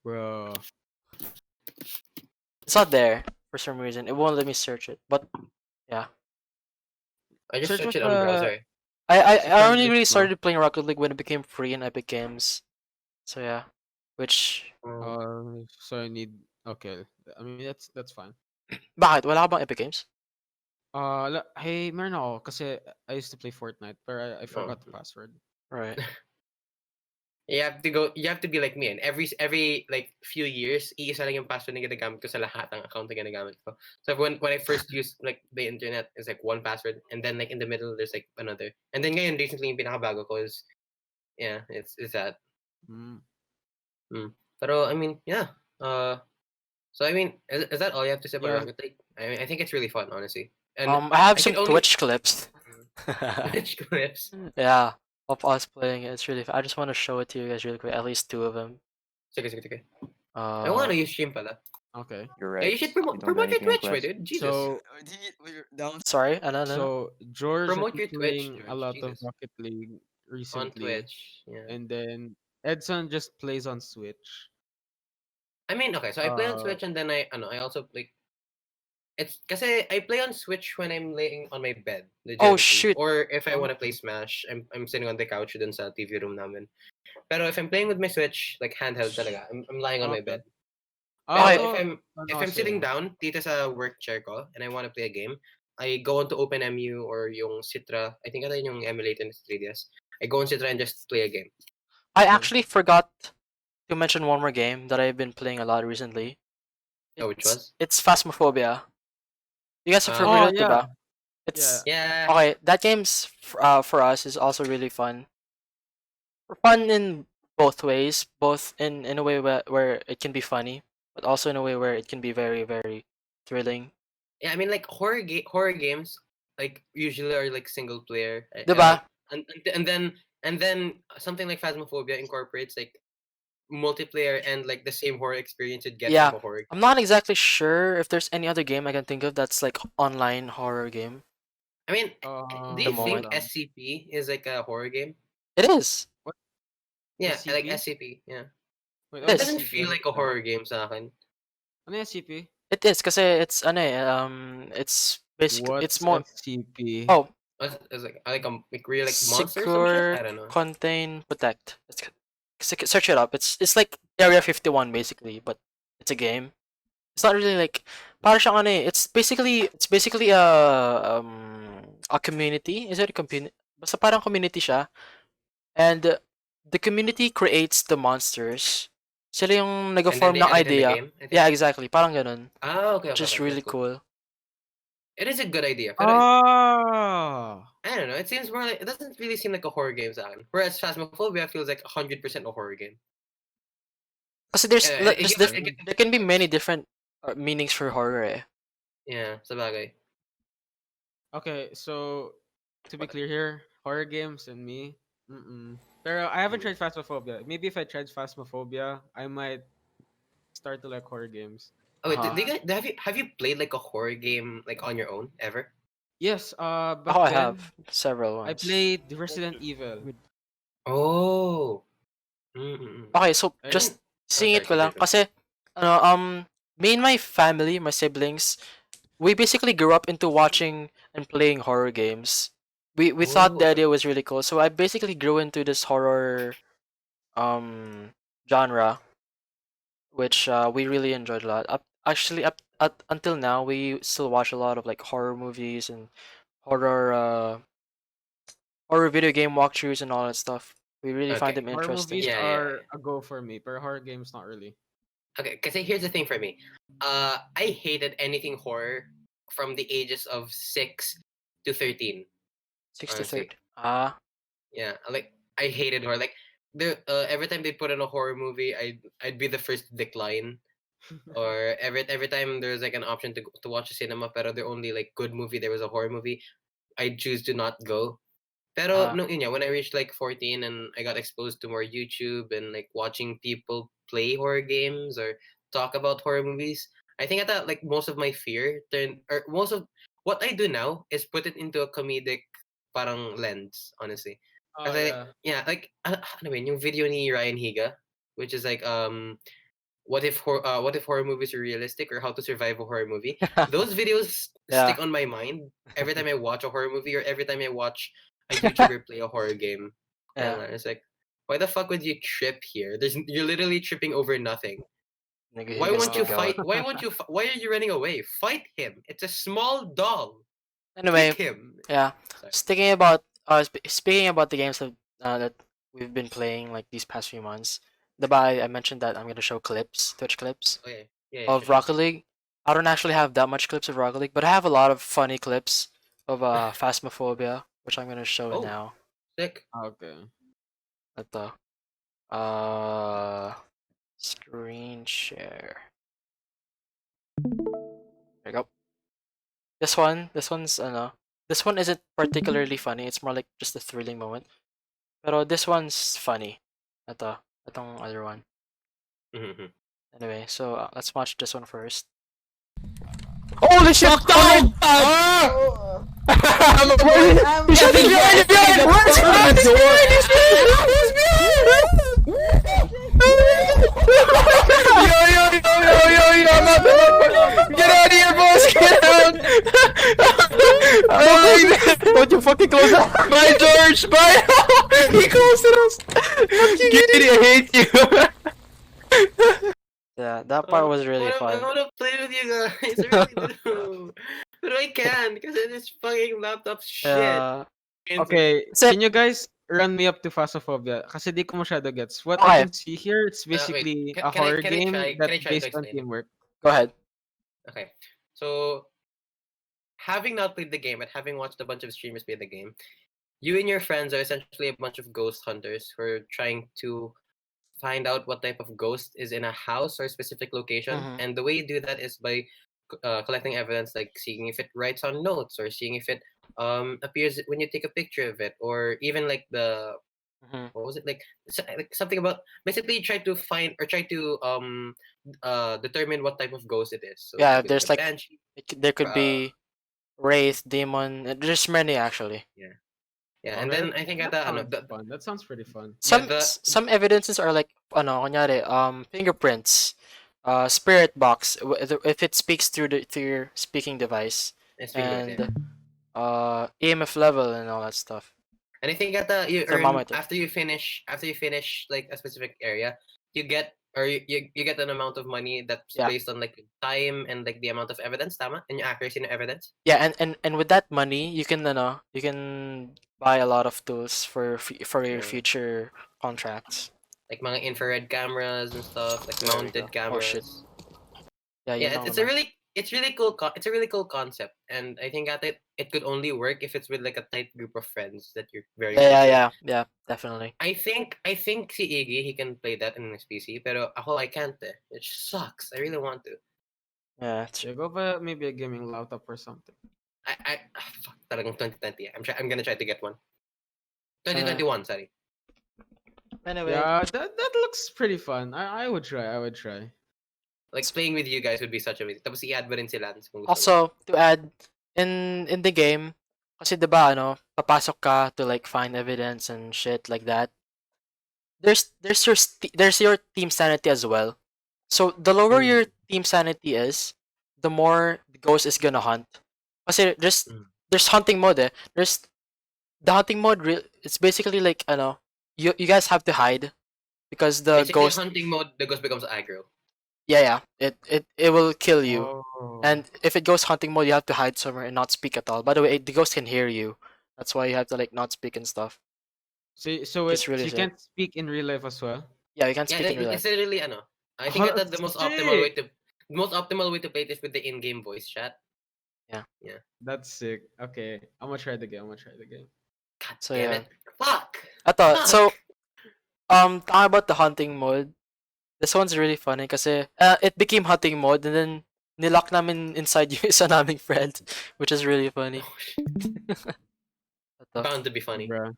Bro. It's not there for some reason. It won't let me search it. But yeah, I just Search mo searched it on sa, browser. I friend only list really mo. started playing Rocket League when it became free in Epic Games. So yeah, which So I need, okay. I mean, that's fine. bakit wala ka bang Epic Games? Hey, meron ako kasi I used to play Fortnite pero I Oh. forgot the password. Right. You have to be like me, and every like few years, iisa lang yung password na ginagamit ko sa lahat ng account na ginagamit ko. So when I first used like the internet, it's like one password, and then like in the middle there's like another. And then ngayon recently yung pinakabago ko is yeah, it's that. Mm. Pero I mean, yeah. So I mean, is that all you have to say about Yeah. Rocket League? I mean, I think it's really fun, honestly. And I have I some can only Twitch clips. Twitch clips. Yeah, of us playing it. It's really. I just want to show it to you guys really quick. At least two of them. Sige. I want to use stream pala. Okay. You're Yeah, right. you should You don't do promote your anything in Twitch, my class. dude. Jesus. So We're down. Sorry, ano. so George has Promote been your Twitch, playing a George. lot of Jesus. Rocket League On recently, Twitch. Yeah. and then Edson just plays on Switch. I mean, okay, so I play on Uh, Switch and then I also like it's kasi I play on Switch when I'm laying on my bed, Oh legitimately. shoot. Or if I oh, want to play Smash, I'm sitting on the couch dun sa TV room namin. Pero if I'm playing with my Switch, like handheld talaga, I'm lying on my okay. bed. I Pero Okay. if also if ano I'm sitting kasi, down dito sa work chair ko and I want to play a game, I go onto OpenMU or yung Citra. I think ata yun yung emulator ng 3DS. I go on Citra and just play a game. I okay. actually forgot to mention one more game that I've been playing a lot recently. Oh, which was? It's Phasmophobia. You guys are Oh familiar Okay. with yeah, diba? yeah. It's Yeah. okay. That game's for us is also really fun. Fun in both ways, both in a way where it can be funny, but also in a way where it can be very very thrilling. Yeah, I mean like horror games like usually are like single player. Diba? And then something like Phasmophobia incorporates like multiplayer and like the same horror experience you'd get Yeah. from a horror. I'm not exactly sure if there's any other game I can think of that's like online horror game. I mean, do The you moment. think Wait lang. SCP is like a horror game? It is. What Yeah, like SCP? SCP. Yeah, Wait, It what's it is. doesn't SCP? feel Ano like a siya? horror game sa akin. Ano yung SCP? It is kasi it's ano it's basically it's What's more SCP? oh It's like real like monster or some shit. secure, I don't know. contain, protect. Search it up. It's like Area 51 basically, but it's a game. It's not really like para siyang ano eh. It's basically a community. Is it a community? Basta parang community siya. And the community creates the monsters. Sila yung And then nag-form they ng add it in the idea. game. I think. Yeah, exactly. Parang ganun. Ah, okay, okay, Just okay. really That's cool. cool. It is a good idea. Pero Ah, I don't know. It seems more like it doesn't really seem like a horror game sa akin. Whereas Phasmophobia feels like 100% a horror game. Kasi there's It there's gives it gives there can be many different meanings for horror eh. yeah, sabagay. okay. So to be clear here, horror games and me. Pero I haven't tried Phasmophobia. Maybe if I tried Phasmophobia, I might start to like horror games. Oh wait, Uh-huh. have you played like a horror game like on your own ever? Yes. Back Ako I then have several I ones. played the Resident Evil. Oh. Mm-mm. Okay, so I, just Oh, seeing sorry, it ko lang continue. kasi me and my family, my siblings, we basically grew up into watching and playing horror games. We thought Oh, the okay. idea was really cool, so I basically grew into this horror genre, which we really enjoyed a lot. Up until now, we still watch a lot of like horror movies and horror horror video game walkthroughs and all that stuff. We really find Okay. them horror interesting. movies Yeah, yeah, are yeah. a go for me, but horror games not really. Okay, because here's the thing for me. I hated anything horror from the ages of 6 to 13. 6 to 30. Honestly, yeah. Like I hated horror. Like every time they put in a horror movie, I'd be the first to decline. Or every time there's like an option to watch a cinema, pero the only like good movie there was a horror movie, I'd choose to not go. Pero Uh, no, yun, yeah, when I reached like 14 and I got exposed to more YouTube and like watching people play horror games or talk about horror movies, I think I thought like most of my fear turned or most of what I do now is put it into a comedic parang lens, honestly. Oh Kasi yeah. yeah, like ano ba yun, yung video ni Ryan Higa, which is like what if horror movies are realistic or how to survive a horror movie. Those videos yeah. stick on my mind every time I watch a horror movie or every time I watch a YouTuber play a horror game. Yeah. It's like, why the fuck would you trip here? You're literally tripping over nothing. Why won't you Naghihigas-higawan. fight? Why won't you? Why are you running away? Fight him. It's a small doll. Anyway, Kick him. yeah. Sorry. Speaking about the games that we've been playing like these past few months, I mentioned that I'm gonna show clips, Twitch clips Okay. Yeah. of Sure. Rocket League. I don't actually have that much clips of Rocket League, but I have a lot of funny clips of Phasmophobia, which I'm gonna show Oh. now. Sick. Okay. Ito. Screen share. There you go. This one isn't particularly funny. It's more like just a thrilling moment. Pero this one's funny. Itong other one. Mm-hmm. Anyway, so let's watch this one first. Holy shit! Down! I'm He's shooting behind! He's behind! Yo, I'm not the Get out of here, boys! Get out! Don't you fucking close it! Bye, George! Bye! He closed it! Quinity, I hate you! Yeah, that part was really fun. I wanna play with you guys. I really do. But I can't because this fucking laptop shit. Okay, So- can you guys run me up to Phasmophobia? Kasi di ko masyado gets. What Okay. I can see here, it's basically Can- a can I- horror can I game try- can I that's try to based on explain? teamwork. Go ahead. Okay, so having not played the game, but having watched a bunch of streamers play the game, you and your friends are essentially a bunch of ghost hunters who are trying to find out what type of ghost is in a house or a specific location. Mhm. And the way you do that is by collecting evidence, like seeing if it writes on notes or seeing if it appears when you take a picture of it, or even like the Mhm. what was it like, like something about basically try to find or try to determine what type of ghost it is. So it Yeah, could be there's a like banshee. there could Uh, be wraith, demon. There's many actually. Yeah, Oh, and then I think that at sounds fun. That sounds pretty fun. Some the- some evidences are like kunyari, fingerprints, spirit box if it speaks through your speaking device, it's pretty good, yeah. and EMF level and all that stuff. And I think at the you earn Thermometer. after you finish like a specific area, you get or you get an amount of money that's Yeah. based on like time and like the amount of evidence, tama, and your accuracy in evidence. Yeah, and with that money you can buy a lot of tools for your Yeah. future contracts. Like mga infrared cameras and stuff, like There we mounted go. Oh, shit. cameras. Yeah, you Yeah, know it's a really cool it's a really cool concept, and I think at it could only work if it's with like a tight group of friends that you're very close with. yeah, definitely. I think si Iggy, he can play that in his PC, pero ako I can't eh. It sucks. I really want to. Yeah, Yeah, go buy maybe a gaming laptop or something. Fuck, talagang 2020. I'm gonna try to get one. 2021, sorry. anyway. Yeah, that looks pretty fun. I would try. I would try. Like playing with you guys would be such a waste. Tapos i-add mo rin si Lance kung gusto mo. Also, to add, in the game, kasi diba, papasok ka to like find evidence and shit like that. There's your team sanity as well. So the lower your team sanity is, the more the ghost is gonna hunt. Kasi there's hunting mode eh. There's the hunting mode. It's basically like you guys have to hide because the Basically, ghost. hunting mode, the ghost becomes aggro. Yeah. It will kill you. Oh. And if it goes hunting mode, you have to hide somewhere and not speak at all. By the way, the ghost can hear you. That's why you have to like not speak and stuff. So It's really you sick. can't speak in real life as well. Yeah, you can Yeah, speak in real it's life. literally I think Oh, that the most optimal way to play this with the in-game voice chat. That's sick. Okay, I'm gonna try the game. God So, damn yeah. it. Fuck. Ato, so Fuck. talking about the hunting mode, this one's really funny kasi it became hunting mode and then nilock namin inside yung isa naming friend, which is really funny. Oh, shit. Ato. Bound to be funny. Bruh.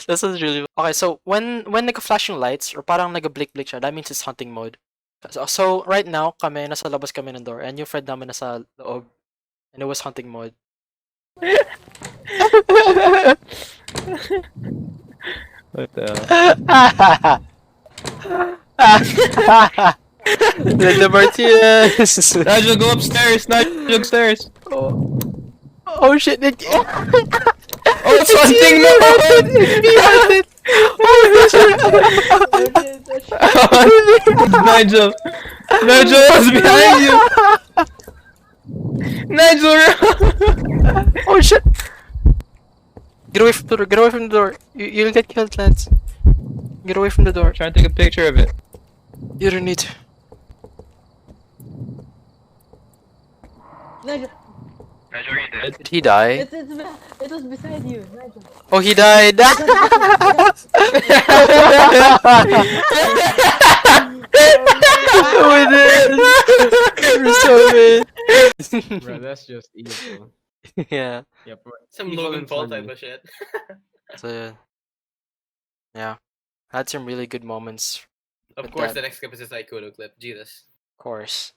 This is really okay. So when nag-flash yung lights or parang nag-blink siya, that means it's hunting mode. So right now kami nasa labas kami ng door and yung friend namin nasa loob and it was hunting mode. What the Linda Martinez. Nigel, go upstairs! Nigel, upstairs! Oh shit! Oh, it's hunting mode! Nigel! Nigel, what's behind you? Nigel, run! Oh shit! Get away from the door! Get away from the door! You'll get killed, Lance. Get away from the door. Trying to take a picture of it. You don't need to. Nigel, Nigel, are you dead? Did he die? it was beside you, Nigel. Oh, he died! Oh, it is! You're so mean. Bruh, that's just evil. Yeah. Yep. Some Evil Logan and Paul funny. type of shit. So yeah, had some really good moments Of with course, that, the next clip is a Saikuno clip. Jesus. of course.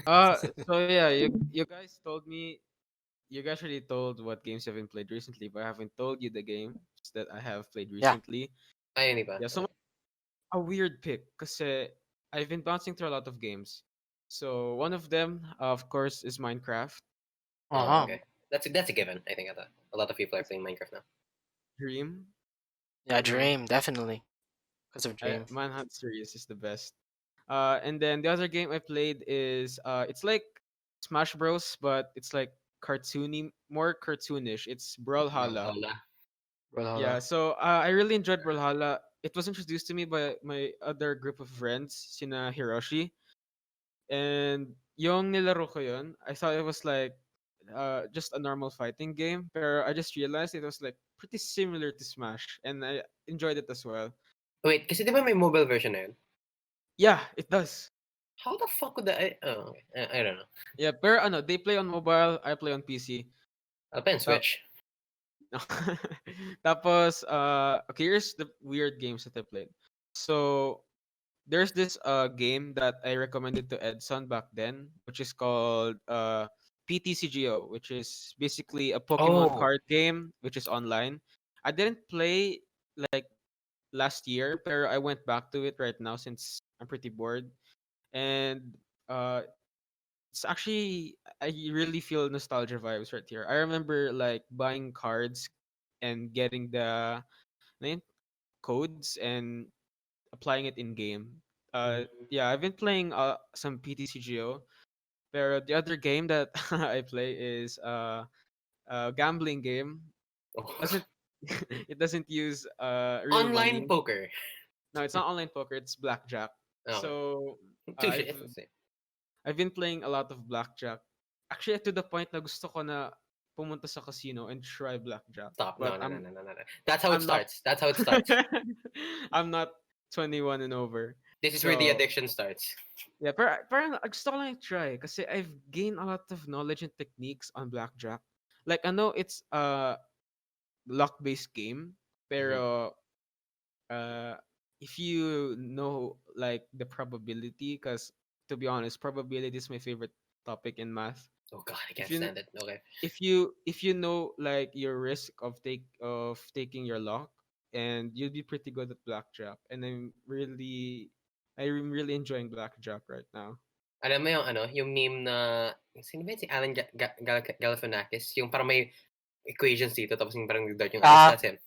So yeah, you guys told me you guys already told what games you haven't played recently, but I haven't told you the games that I have played Yeah. recently. Ayun iba. Yeah, so a weird pick because I've been bouncing through a lot of games. So one of them, of course, is Minecraft. Uh-huh. Okay. That's a given. I think a lot of people are That's playing Minecraft now. Dream. Yeah, Yeah, Dream, definitely. Because of Dream. Manhunt series is the best. And then the other game I played is it's like Smash Bros, but it's like cartoony, more cartoonish. It's Brawlhalla. Brawlhalla. Yeah, Brawlhalla. so I really enjoyed Brawlhalla. It was introduced to me by my other group of friends, sina Hiroshi, and yung nilaro ko yun, I thought it was like just a normal fighting game, pero I just realized it was like pretty similar to Smash, and I enjoyed it as well. Wait, kasi di ba may mobile version na yun? Yeah, it does. How the fuck would that... Oh, okay. I don't know. Yeah, pero ano, they play on mobile, I play on PC. I'll play on Ta- Switch. Tapos, okay, here's the weird games that I played. So, there's this game that I recommended to Edson back then, which is called PTCGO, which is basically a Pokemon Oh. card game, which is online. I didn't play like last year, pero I went back to it right now since I'm pretty bored. And uh, it's actually I really feel nostalgia vibes right here. I remember like buying cards and getting the name codes and applying it in game. Yeah, I've been playing some PTCGO, but the other game that I play is a gambling game. Oh. Doesn't it doesn't use real Online money. poker. No, it's not online poker. It's blackjack. Okay. So Touche. It's the same. I've been playing a lot of blackjack. Actually, to the point na gusto ko na pumunta sa casino and try blackjack. Stop. No, But no, no, no, no, no, no. That's how it I'm not starts. That's how it starts. I'm not 21 and over. This is where the So, addiction starts. yeah, parang gusto ko lang i-try kasi I've gained a lot of knowledge and techniques on blackjack. Like, I know it's a luck-based game, Mhm. pero uh, if you know like the probability, because to be honest, probability is my favorite topic in math. Oh god, I If can't you stand it. Okay. if you know like your risk of taking your luck, and you'll be pretty good at blackjack. And I'm really enjoying blackjack right now. Alam mo yung ano, yung meme na sino ba yun? Si Alan Galifianakis, yung parang may equations dito tapos yung parang dart yung eyes. Ah, That's him.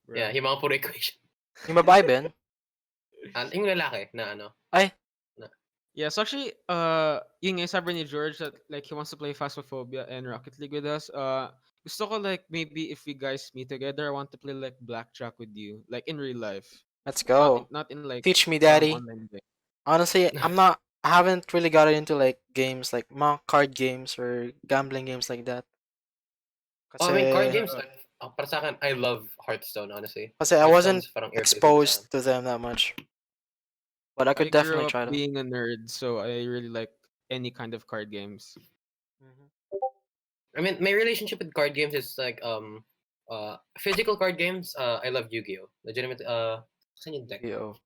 Yeah, Bro. yung mga puro equation. yung babae, Ben? Yung lalaki na ano. Ay, Yeah, so actually, yun nga, sabi ni George that like he wants to play Phasmophobia and Rocket League with us. Gusto ko like maybe if we guys meet together, I want to play like blackjack with you, like in real life, let's go. not in like Teach me, some daddy. online game. Honestly, I haven't really got into like games like mga card games or gambling games like that. Oh, I mean, card Kasi, games, para sa akin, I love Hearthstone, honestly. kasi I wasn't Hearthstone's parang irreplaceable sa akin. exposed to them that much. But I I could grew definitely up try them. being a nerd, so I really like any kind of card games. I mean, my relationship with card games is like physical card games. I love Yu-Gi-Oh. Legitimate. Saan yung deck? Yo.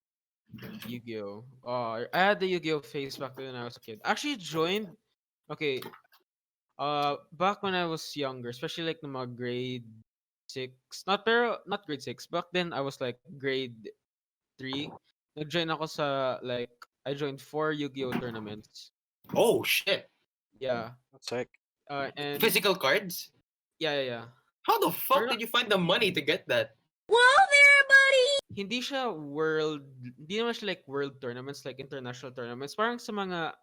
Yu-Gi-Oh. Oh, I had the Yu-Gi-Oh phase back when I was a kid. Actually joined. Okay. Back when I was younger, especially like the mga grade 6, not grade 6. Back then I was like grade 3. Nag-join ako sa like I joined 4 Yu-Gi-Oh tournaments. Oh shit! Yeah. That's sick. And Physical cards? yeah. How the fuck Pero did you find the money to get that? hindi naman siya like world tournaments, like international tournaments. Parang sa mga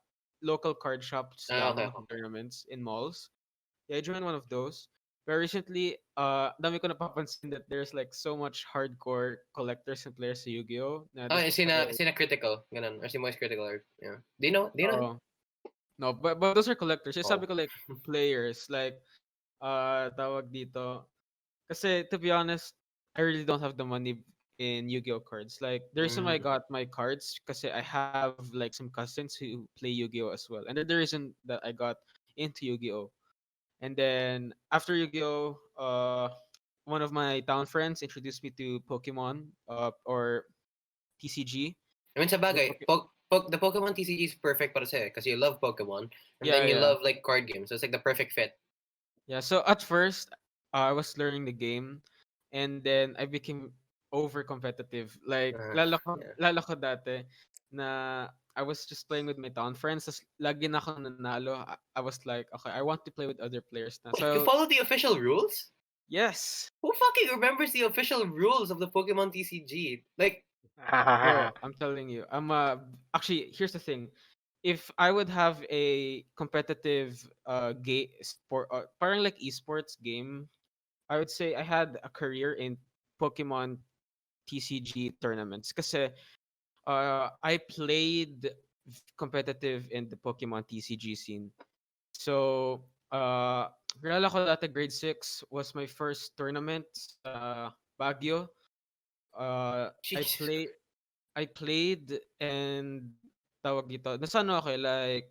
local card shops lang Okay. na tournaments in malls. Yeah, I joined one of those. But recently, dami ko napapansin that there's like so much hardcore collectors and players sa Yu-Gi-Oh! Na Oh, just sina critical, ganun, or si Moist critical, or yeah. Do you know? Do you know? Oo. No, but those are collectors. Yung Oh. sabi ko like players, like tawag dito. Kasi to be honest, I really don't have the money in Yu-Gi-Oh cards. Like the reason why I got my cards kasi I have like some cousins who play Yu-Gi-Oh as well. And they're the reason that I got into Yu-Gi-Oh. And then after Yu-Gi-Oh, one of my town friends introduced me to Pokemon, or TCG. I mean, sa The bagay, the Pokemon TCG is perfect para sa'yo because you love Pokemon and Yeah, then you yeah. love like card games. So it's like the perfect fit. Yeah, so at first, I was learning the game, and then I became over competitive. Like, Uh, yeah. lalo ko dati, na I was just playing with my town friends, tas lagi na akong nanalo. I was like, okay, I want to play with other players na. Wait, you So, follow the official rules? yes, Who fucking remembers the official rules of the Pokemon TCG? Like, bro, I'm telling you. Actually, here's the thing. If I would have a competitive game sport, parang like esports game, I would say I had a career in Pokemon TCG tournaments kasi I played competitive in the Pokemon TCG scene. So, kilala ko dati grade 6 was my first tournament sa Baguio. Uh, I Jesus. play I played and tawag dito. Nasa ano ako like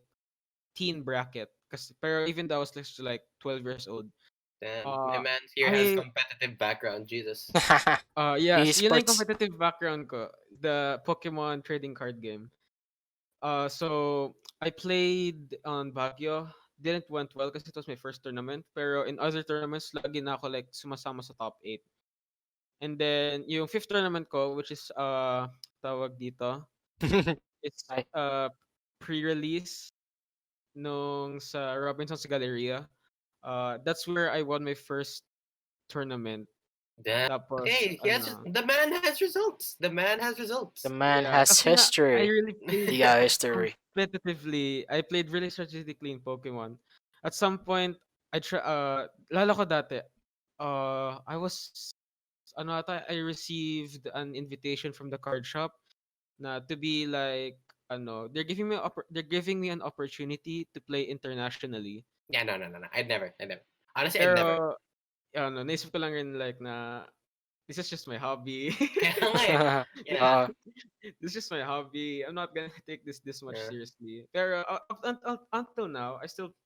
teen bracket kasi pero even though I was like 12 years old. Damn, my Uh man here has I competitive background. Jesus. yes, yun na yung Esports. competitive background ko. The Pokemon trading card game. So I played on Baguio. Didn't went well kasi it was my first tournament. Pero in other tournaments, lagi na ako like sumasama sa top 8. And then yung fifth tournament ko, which is tawag dito, it's Ay, pre-release nung sa Robinson's Galleria. That's where I won my first tournament. Damn. Tapos Hey, ano, the man has results. The man has results. the man yeah, has kasi nga I history. really played Yeah, history. competitively. I played really strategically in Pokemon. At some point, lalo ko dati, I was, ano ata, I received an invitation from the card shop na to be like, they're giving me an opportunity to play internationally. Yeah, no. I'd never. Honestly, I'd never. Pero, naisip ko lang rin like na, this is just my hobby. Kaya nga eh. Yeah. uh, This is just my hobby. I'm not gonna take this much Yeah. seriously. Pero until now, I still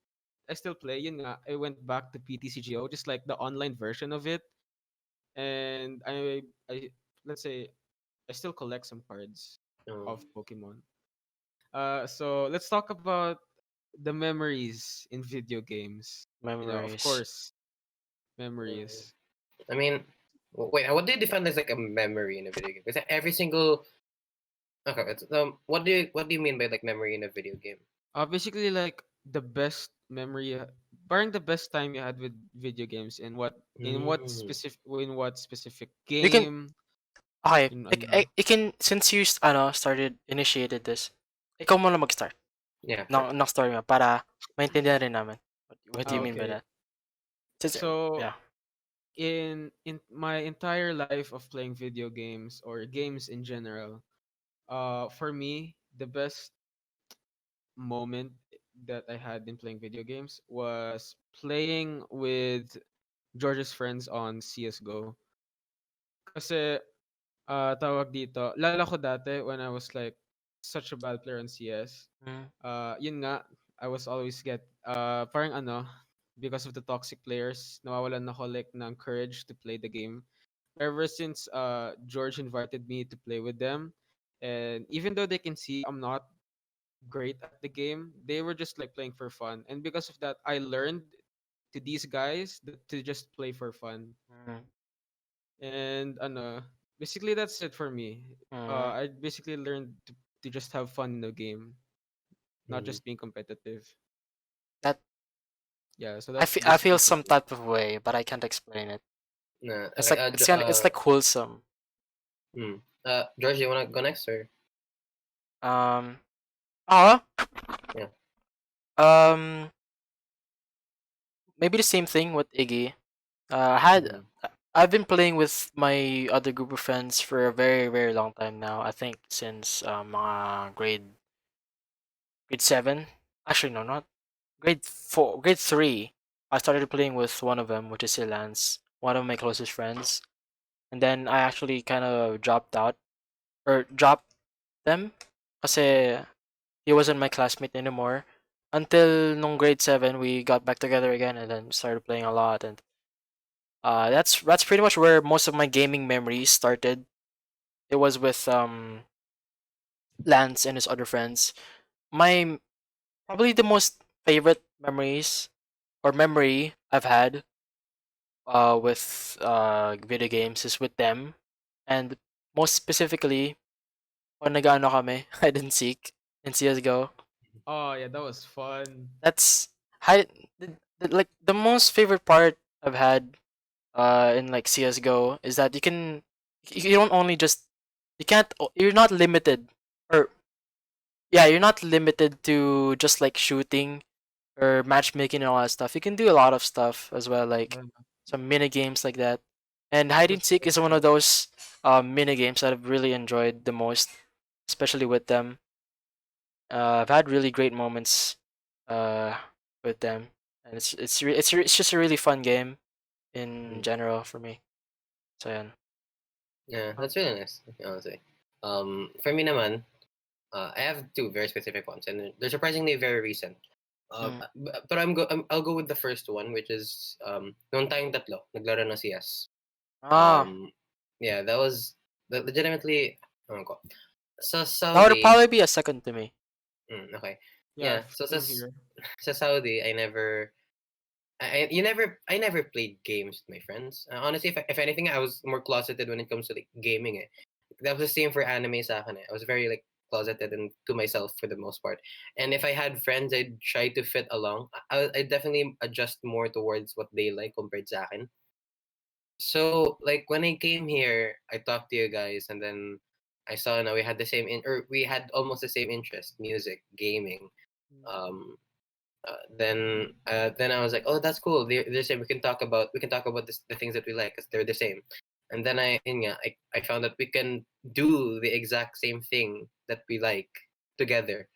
play. Yun nga, I went back to PTCGO, just like the online version of it, and I let's say I still collect some cards Mm. of Pokemon. So let's talk about the memories in video games. Of memories. course, memories. I mean, wait. What do you define as like a memory in a video game? Because every single okay. What do you mean by like memory in a video game? Basically like the best memory, barring the best time you had with video games, and Mm. in what specific You can game, okay. in ano. You can since you initiated this. Ikaw muna mag-start. Yeah. Ng story mo para maintindihan rin namin. What do you mean by Okay. that? Since, So yeah. in my entire life of playing video games or games in general, for me the best moment that I had in playing video games was playing with George's friends on CS:GO. Kasi tawag dito, lala ko dati when I was like such a bad player on CS. Mm. Yun nga, I was always parang ano, because of the toxic players, nawawalan ako like ng courage to play the game. Ever since George invited me to play with them, and even though they can see I'm not great at the game, they were just like playing for fun. And because of that, I learned to these guys to just play for fun. Mm. And basically that's it for me. Mm. I basically learned to just have fun in the game, not Mm. just being competitive. That Yeah, so I that's feel I feel basically for some me. type of way, but I can't explain it. Nah, It's okay. like it's like wholesome. George, you wanna go next or? Um. Ah. Yeah. Um. Maybe the same thing with Iggy. Mm. I've been playing with my other group of friends for a very very long time now. I think since mga grade 7. Actually, no, not grade 4, grade 3. I started playing with one of them, which is Silance, one of my closest friends. And then I actually kind of dropped out or dropped them kasi he wasn't my classmate anymore. Until nung grade 7, we got back together again and then started playing a lot. And that's pretty much where most of my gaming memories started. It was with Lance and his other friends. My probably the most favorite memories or memory I've had with video games is with them, and most specifically when nag-aano kami, hide and seek in CS:GO. Oh yeah, that was fun. That's hide like the most favorite part I've had in like CS:GO is that you don't only just you're not limited, or yeah, you're not limited to just like shooting or matchmaking and all that stuff. You can do a lot of stuff as well, like Yeah, some mini games like that. And hide and that's seek so is one of fun. those mini games that I've really enjoyed the most, especially with them. I've had really great moments uh, with them, and it's just a really fun game in Mm. general for me. So yeah. Yeah, that's really nice, honestly. For me naman, I have two very specific ones, and they're surprisingly very recent. Mm. But I'll go with the first one, which is noong tayong tatlo, naglaro ng CS. Ah, Yeah, that was legitimately, ano ko, sa that would Saudi. probably be a second to me. Okay. Yeah, Yeah, so same here. sa Saudi, I never played games with my friends. Honestly, if anything, I was more closeted when it comes to like gaming. Eh. That was the same for anime sa akin. Eh. I was very like closeted and to myself for the most part. And if I had friends, I'd try to fit along. I definitely adjust more towards what they like compared sa akin. So like when I came here, I talked to you guys, and then I saw now we had the same or we had almost the same interest: music, gaming. Um, then I was like, oh, that's cool. They're saying we can talk about the things that we like because they're the same. And then I found that we can do the exact same thing that we like together.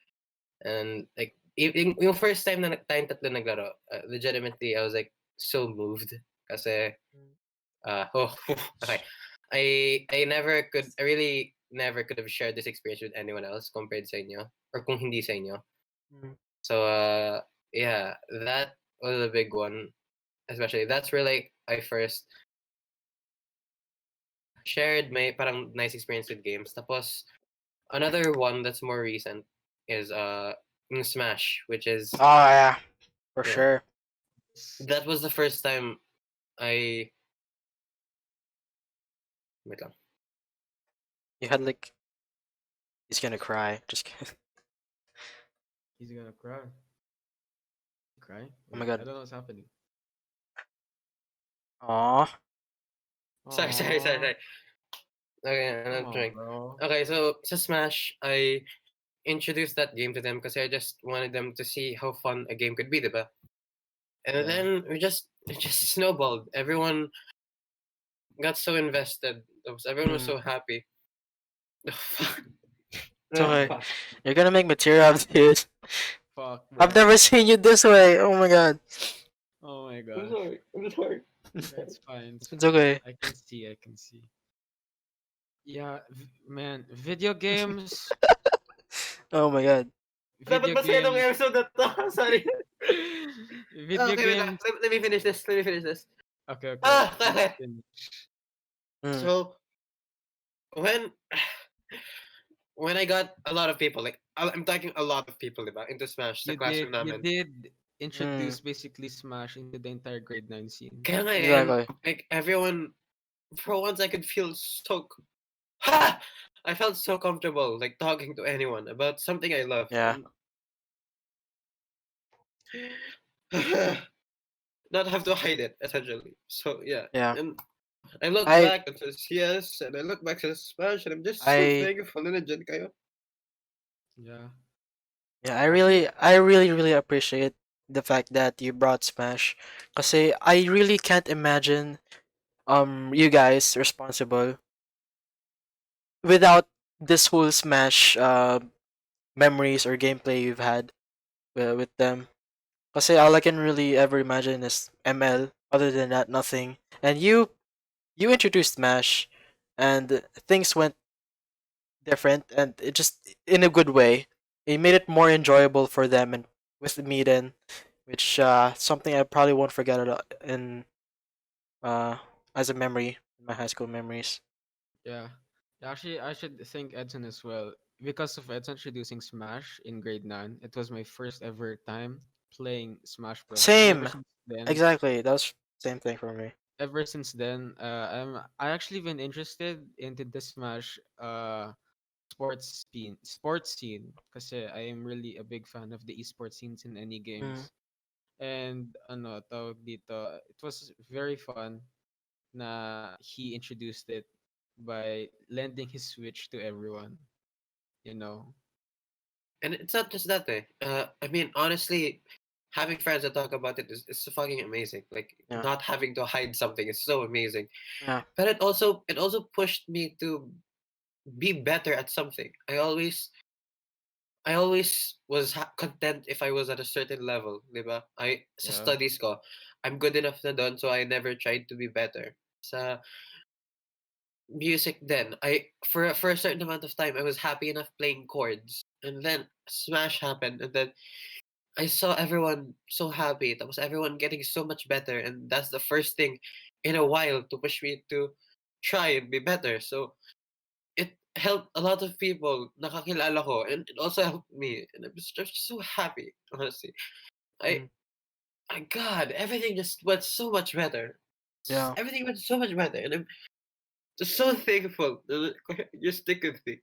And like yung first time na tayong tatlo naglaro, legitimately I was like so moved kasi oh okay. I really never could have shared this experience with anyone else compared sa inyo or kung hindi sa inyo. Mm. So yeah, that was a big one. Especially that's where like I first shared my parang nice experience with games. Tapos another one that's more recent is yung Smash, which is Oh yeah, for yeah. sure. That was the first time I wait lang. You had like he's gonna cry. Just kidding. He's gonna cry. Cry? Oh my Wait, I god. don't know what's happening. Aw. Sorry. Aww, Okay, come I'm on, trying. bro. Okay, so sa Smash, I introduced that game to them because I just wanted them to see how fun a game could be, diba? And Yeah. then it just snowballed. Everyone got so invested. Everyone was Mm. so happy. It's okay. You're gonna make me tear up, dude. Fuck, I've bro. never seen you this way. Oh my god. Oh my I'm gosh. sorry. I'm sorry. It's fine. It's It's fine. okay. I can see. I can see. Yeah, man. Video games. Oh my god. Dapat Video ba sa itong games. episode na to? Sorry. Video Okay, wait lang. games. Let me finish this. Let me finish this. Okay, okay. Ah, Please okay. finish. Mm. So when when I got a lot of people, like I'm talking a lot of people, diba, into Smash sa classroom You namin. did Mm. introduce basically Smash into the entire grade 9 scene. Kaya nga and Exactly. like everyone, for once I could feel ha! I felt so comfortable like talking to anyone about something I love Yeah. and not have to hide it essentially. So yeah, Yeah. and I look I back and says yes, and I look back and says Smash, and I'm just so I thankful na nandiyan kayo. Yeah. yeah, Actually, I really appreciate the fact that you brought Smash. Kasi I really can't imagine you guys responsible without this whole Smash memories or gameplay you've had with them. Kasi all I can really ever imagine is ML. Other than that, nothing. And you introduced Smash, and things went different, and it just in a good way. It made it more enjoyable for them and with me then, which something I probably won't forget it in uh as a memory in my high school memories. yeah. Actually, I should thank Edson as well. Because of Edson introducing Smash in grade 9, it was my first ever time playing Smash Bros. And Same. Exactly. That was same thing for me. ever since then, I actually been interested into the Smash sports scene because I am really a big fan of the esports scenes in any Mm. games. And ano tawag dito, it was very fun na he introduced it by lending his Switch to everyone, you know. And it's not just that way. I mean, honestly, having friends that talk about it is so fucking amazing. Like Yeah. not having to hide something is so amazing. Yeah. But it also pushed me to be better at something. I always was content if I was at a certain level, diba? Sa Yeah. studies ko, I'm good enough na dun, so I never tried to be better. Sa music then, for a certain amount of time, I was happy enough playing chords. And then Smash happened, and then I saw everyone so happy. That was everyone getting so much better, and that's the first thing in a while to push me to try and be better. So it helped a lot of people nakakilala ko, and it also helped me, and I was just so happy. Honestly, I, Mm. God, everything just went so much better. Yeah. Everything went so much better, and I'm just so thankful that you stick with me.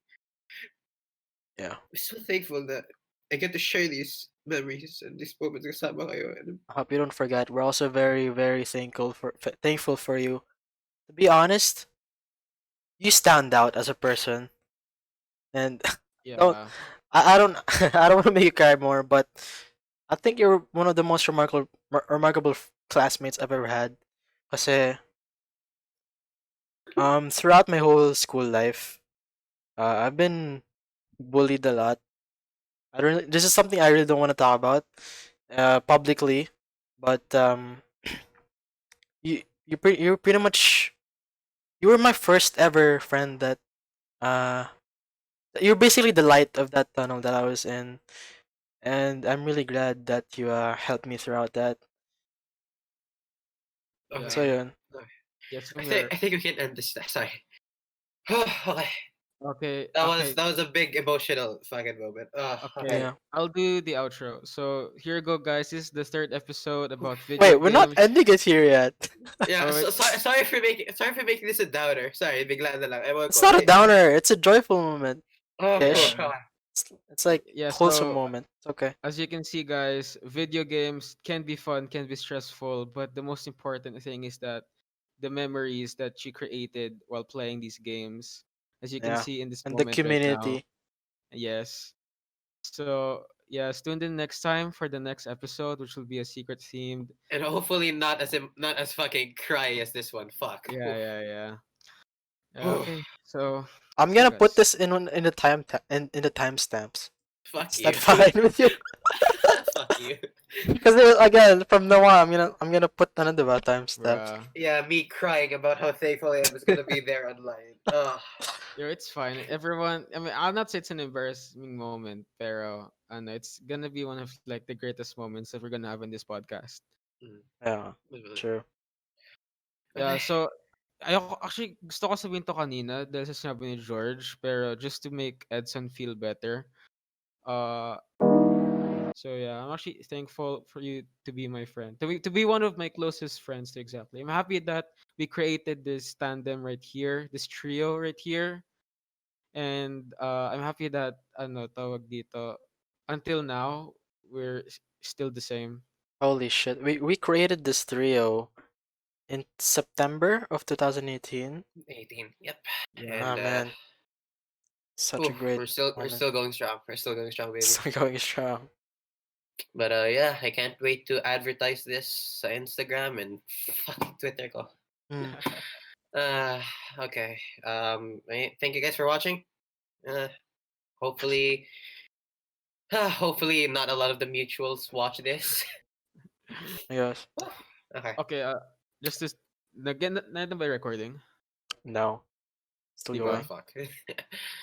Yeah. I'm so thankful that I get to share these memories and these moments kasama kayo. And I hope you don't forget. We're also very, very thankful for you. To be honest, you stand out as a person, and don't Yeah. I don't I don't want to make you cry more, but I think you're one of the most remarkable classmates I've ever had. Kasi throughout my whole school life, I've been bullied a lot. This is something I really don't want to talk about publicly, but you're pretty much you were my first ever friend that uh you're basically the light of that tunnel that I was in, and I'm really glad that you helped me throughout that. Yeah. So okay, yun. Yes, I when think we're I think we can end this. Sorry. Okay, okay, that was okay, that was a big emotional fucking moment. Okay. okay. Yeah. I'll do the outro. So here you go, guys. This is the third episode about video Wait, we're not games. ending it here yet. Yeah, Oh, wait. so, sorry for making this a downer. Sorry, bigla na lang. Ewan It's ko. not a downer. It's a joyful moment. Ish. Yeah. Okay. It's like Yeah. wholesome So moment. It's okay. as you can see, guys, video games can be fun, can be stressful, but the most important thing is that the memories that you created while playing these games, as you can Yeah. see in this And the moment right now. community. Yes. So yeah, tune in next time for the next episode, which will be a secret themed. And hopefully not as fucking cry as this one. Fuck. Yeah, Oof. yeah, yeah. Yeah, okay. So I'm see you gonna put guys. this in the in the timestamps. Fuck Is you. that fine with you? Fuck you. Because again, from now on, I'm gonna put another timestamps. Bruh. Yeah, me crying about how thankful I am is gonna be there online. Yo, it's fine. Everyone, I mean, I'll not say it's an embarrassing moment, pero ano, it's gonna be one of like the greatest moments that we're gonna have in this podcast. Yeah. True. Yeah, Okay. so ayoko actually gusto ko sabihin to kanina dahil sa sinabi ni George, pero just to make Edson feel better. Uh so yeah, I'm actually thankful for you to be my friend. To be one of my closest friends exactly. I'm happy that we created this tandem right here, this trio right here. And I'm happy that ano tawag dito until now we're still the same. Holy shit. We created this trio in September of 2018. 18. Yep. Yeah. Ah And man, such a oof, great we're moment. still going strong. We're still going strong, baby. Still going strong. But yeah, I can't wait to advertise this sa Instagram and fucking Twitter ko. Mm. Uh, okay. Thank you guys for watching. Uh, hopefully, hopefully not a lot of the mutuals watch this. Yes. Okay. Okay, just this na ba recording? No. Still Di Oh ba? going. fuck.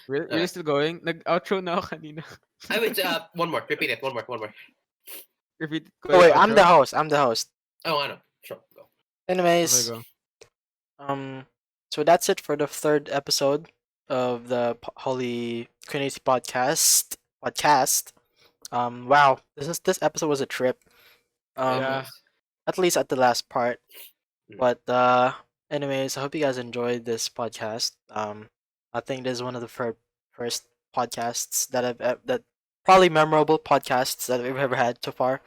Really still going? Nag-outro na ako kanina. I wait. One more. Repeat it. One more. One more. Repeat ko Oh yung wait, I'm the outro. host. I'm the host. Oh, I know. Sure. Go. Okay, Anyways, go. so that's it for the third episode. of the Holy Quinity podcast. Wow, this episode was a trip. Yeah. Yes. At least at the last part. Mm. But anyways, I hope you guys enjoyed this podcast. I think this is one of the first podcasts that that probably memorable podcasts that we've ever had so far.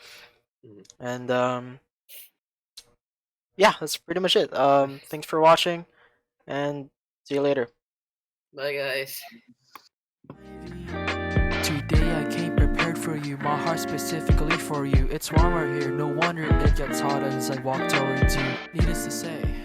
Mm. And yeah, that's pretty much it. Thanks for watching, and see you later. Bye, guys. Today I came prepared for you, my heart specifically for you. It's warmer here, no wonder it gets hot as I walk towards you. Needless to say,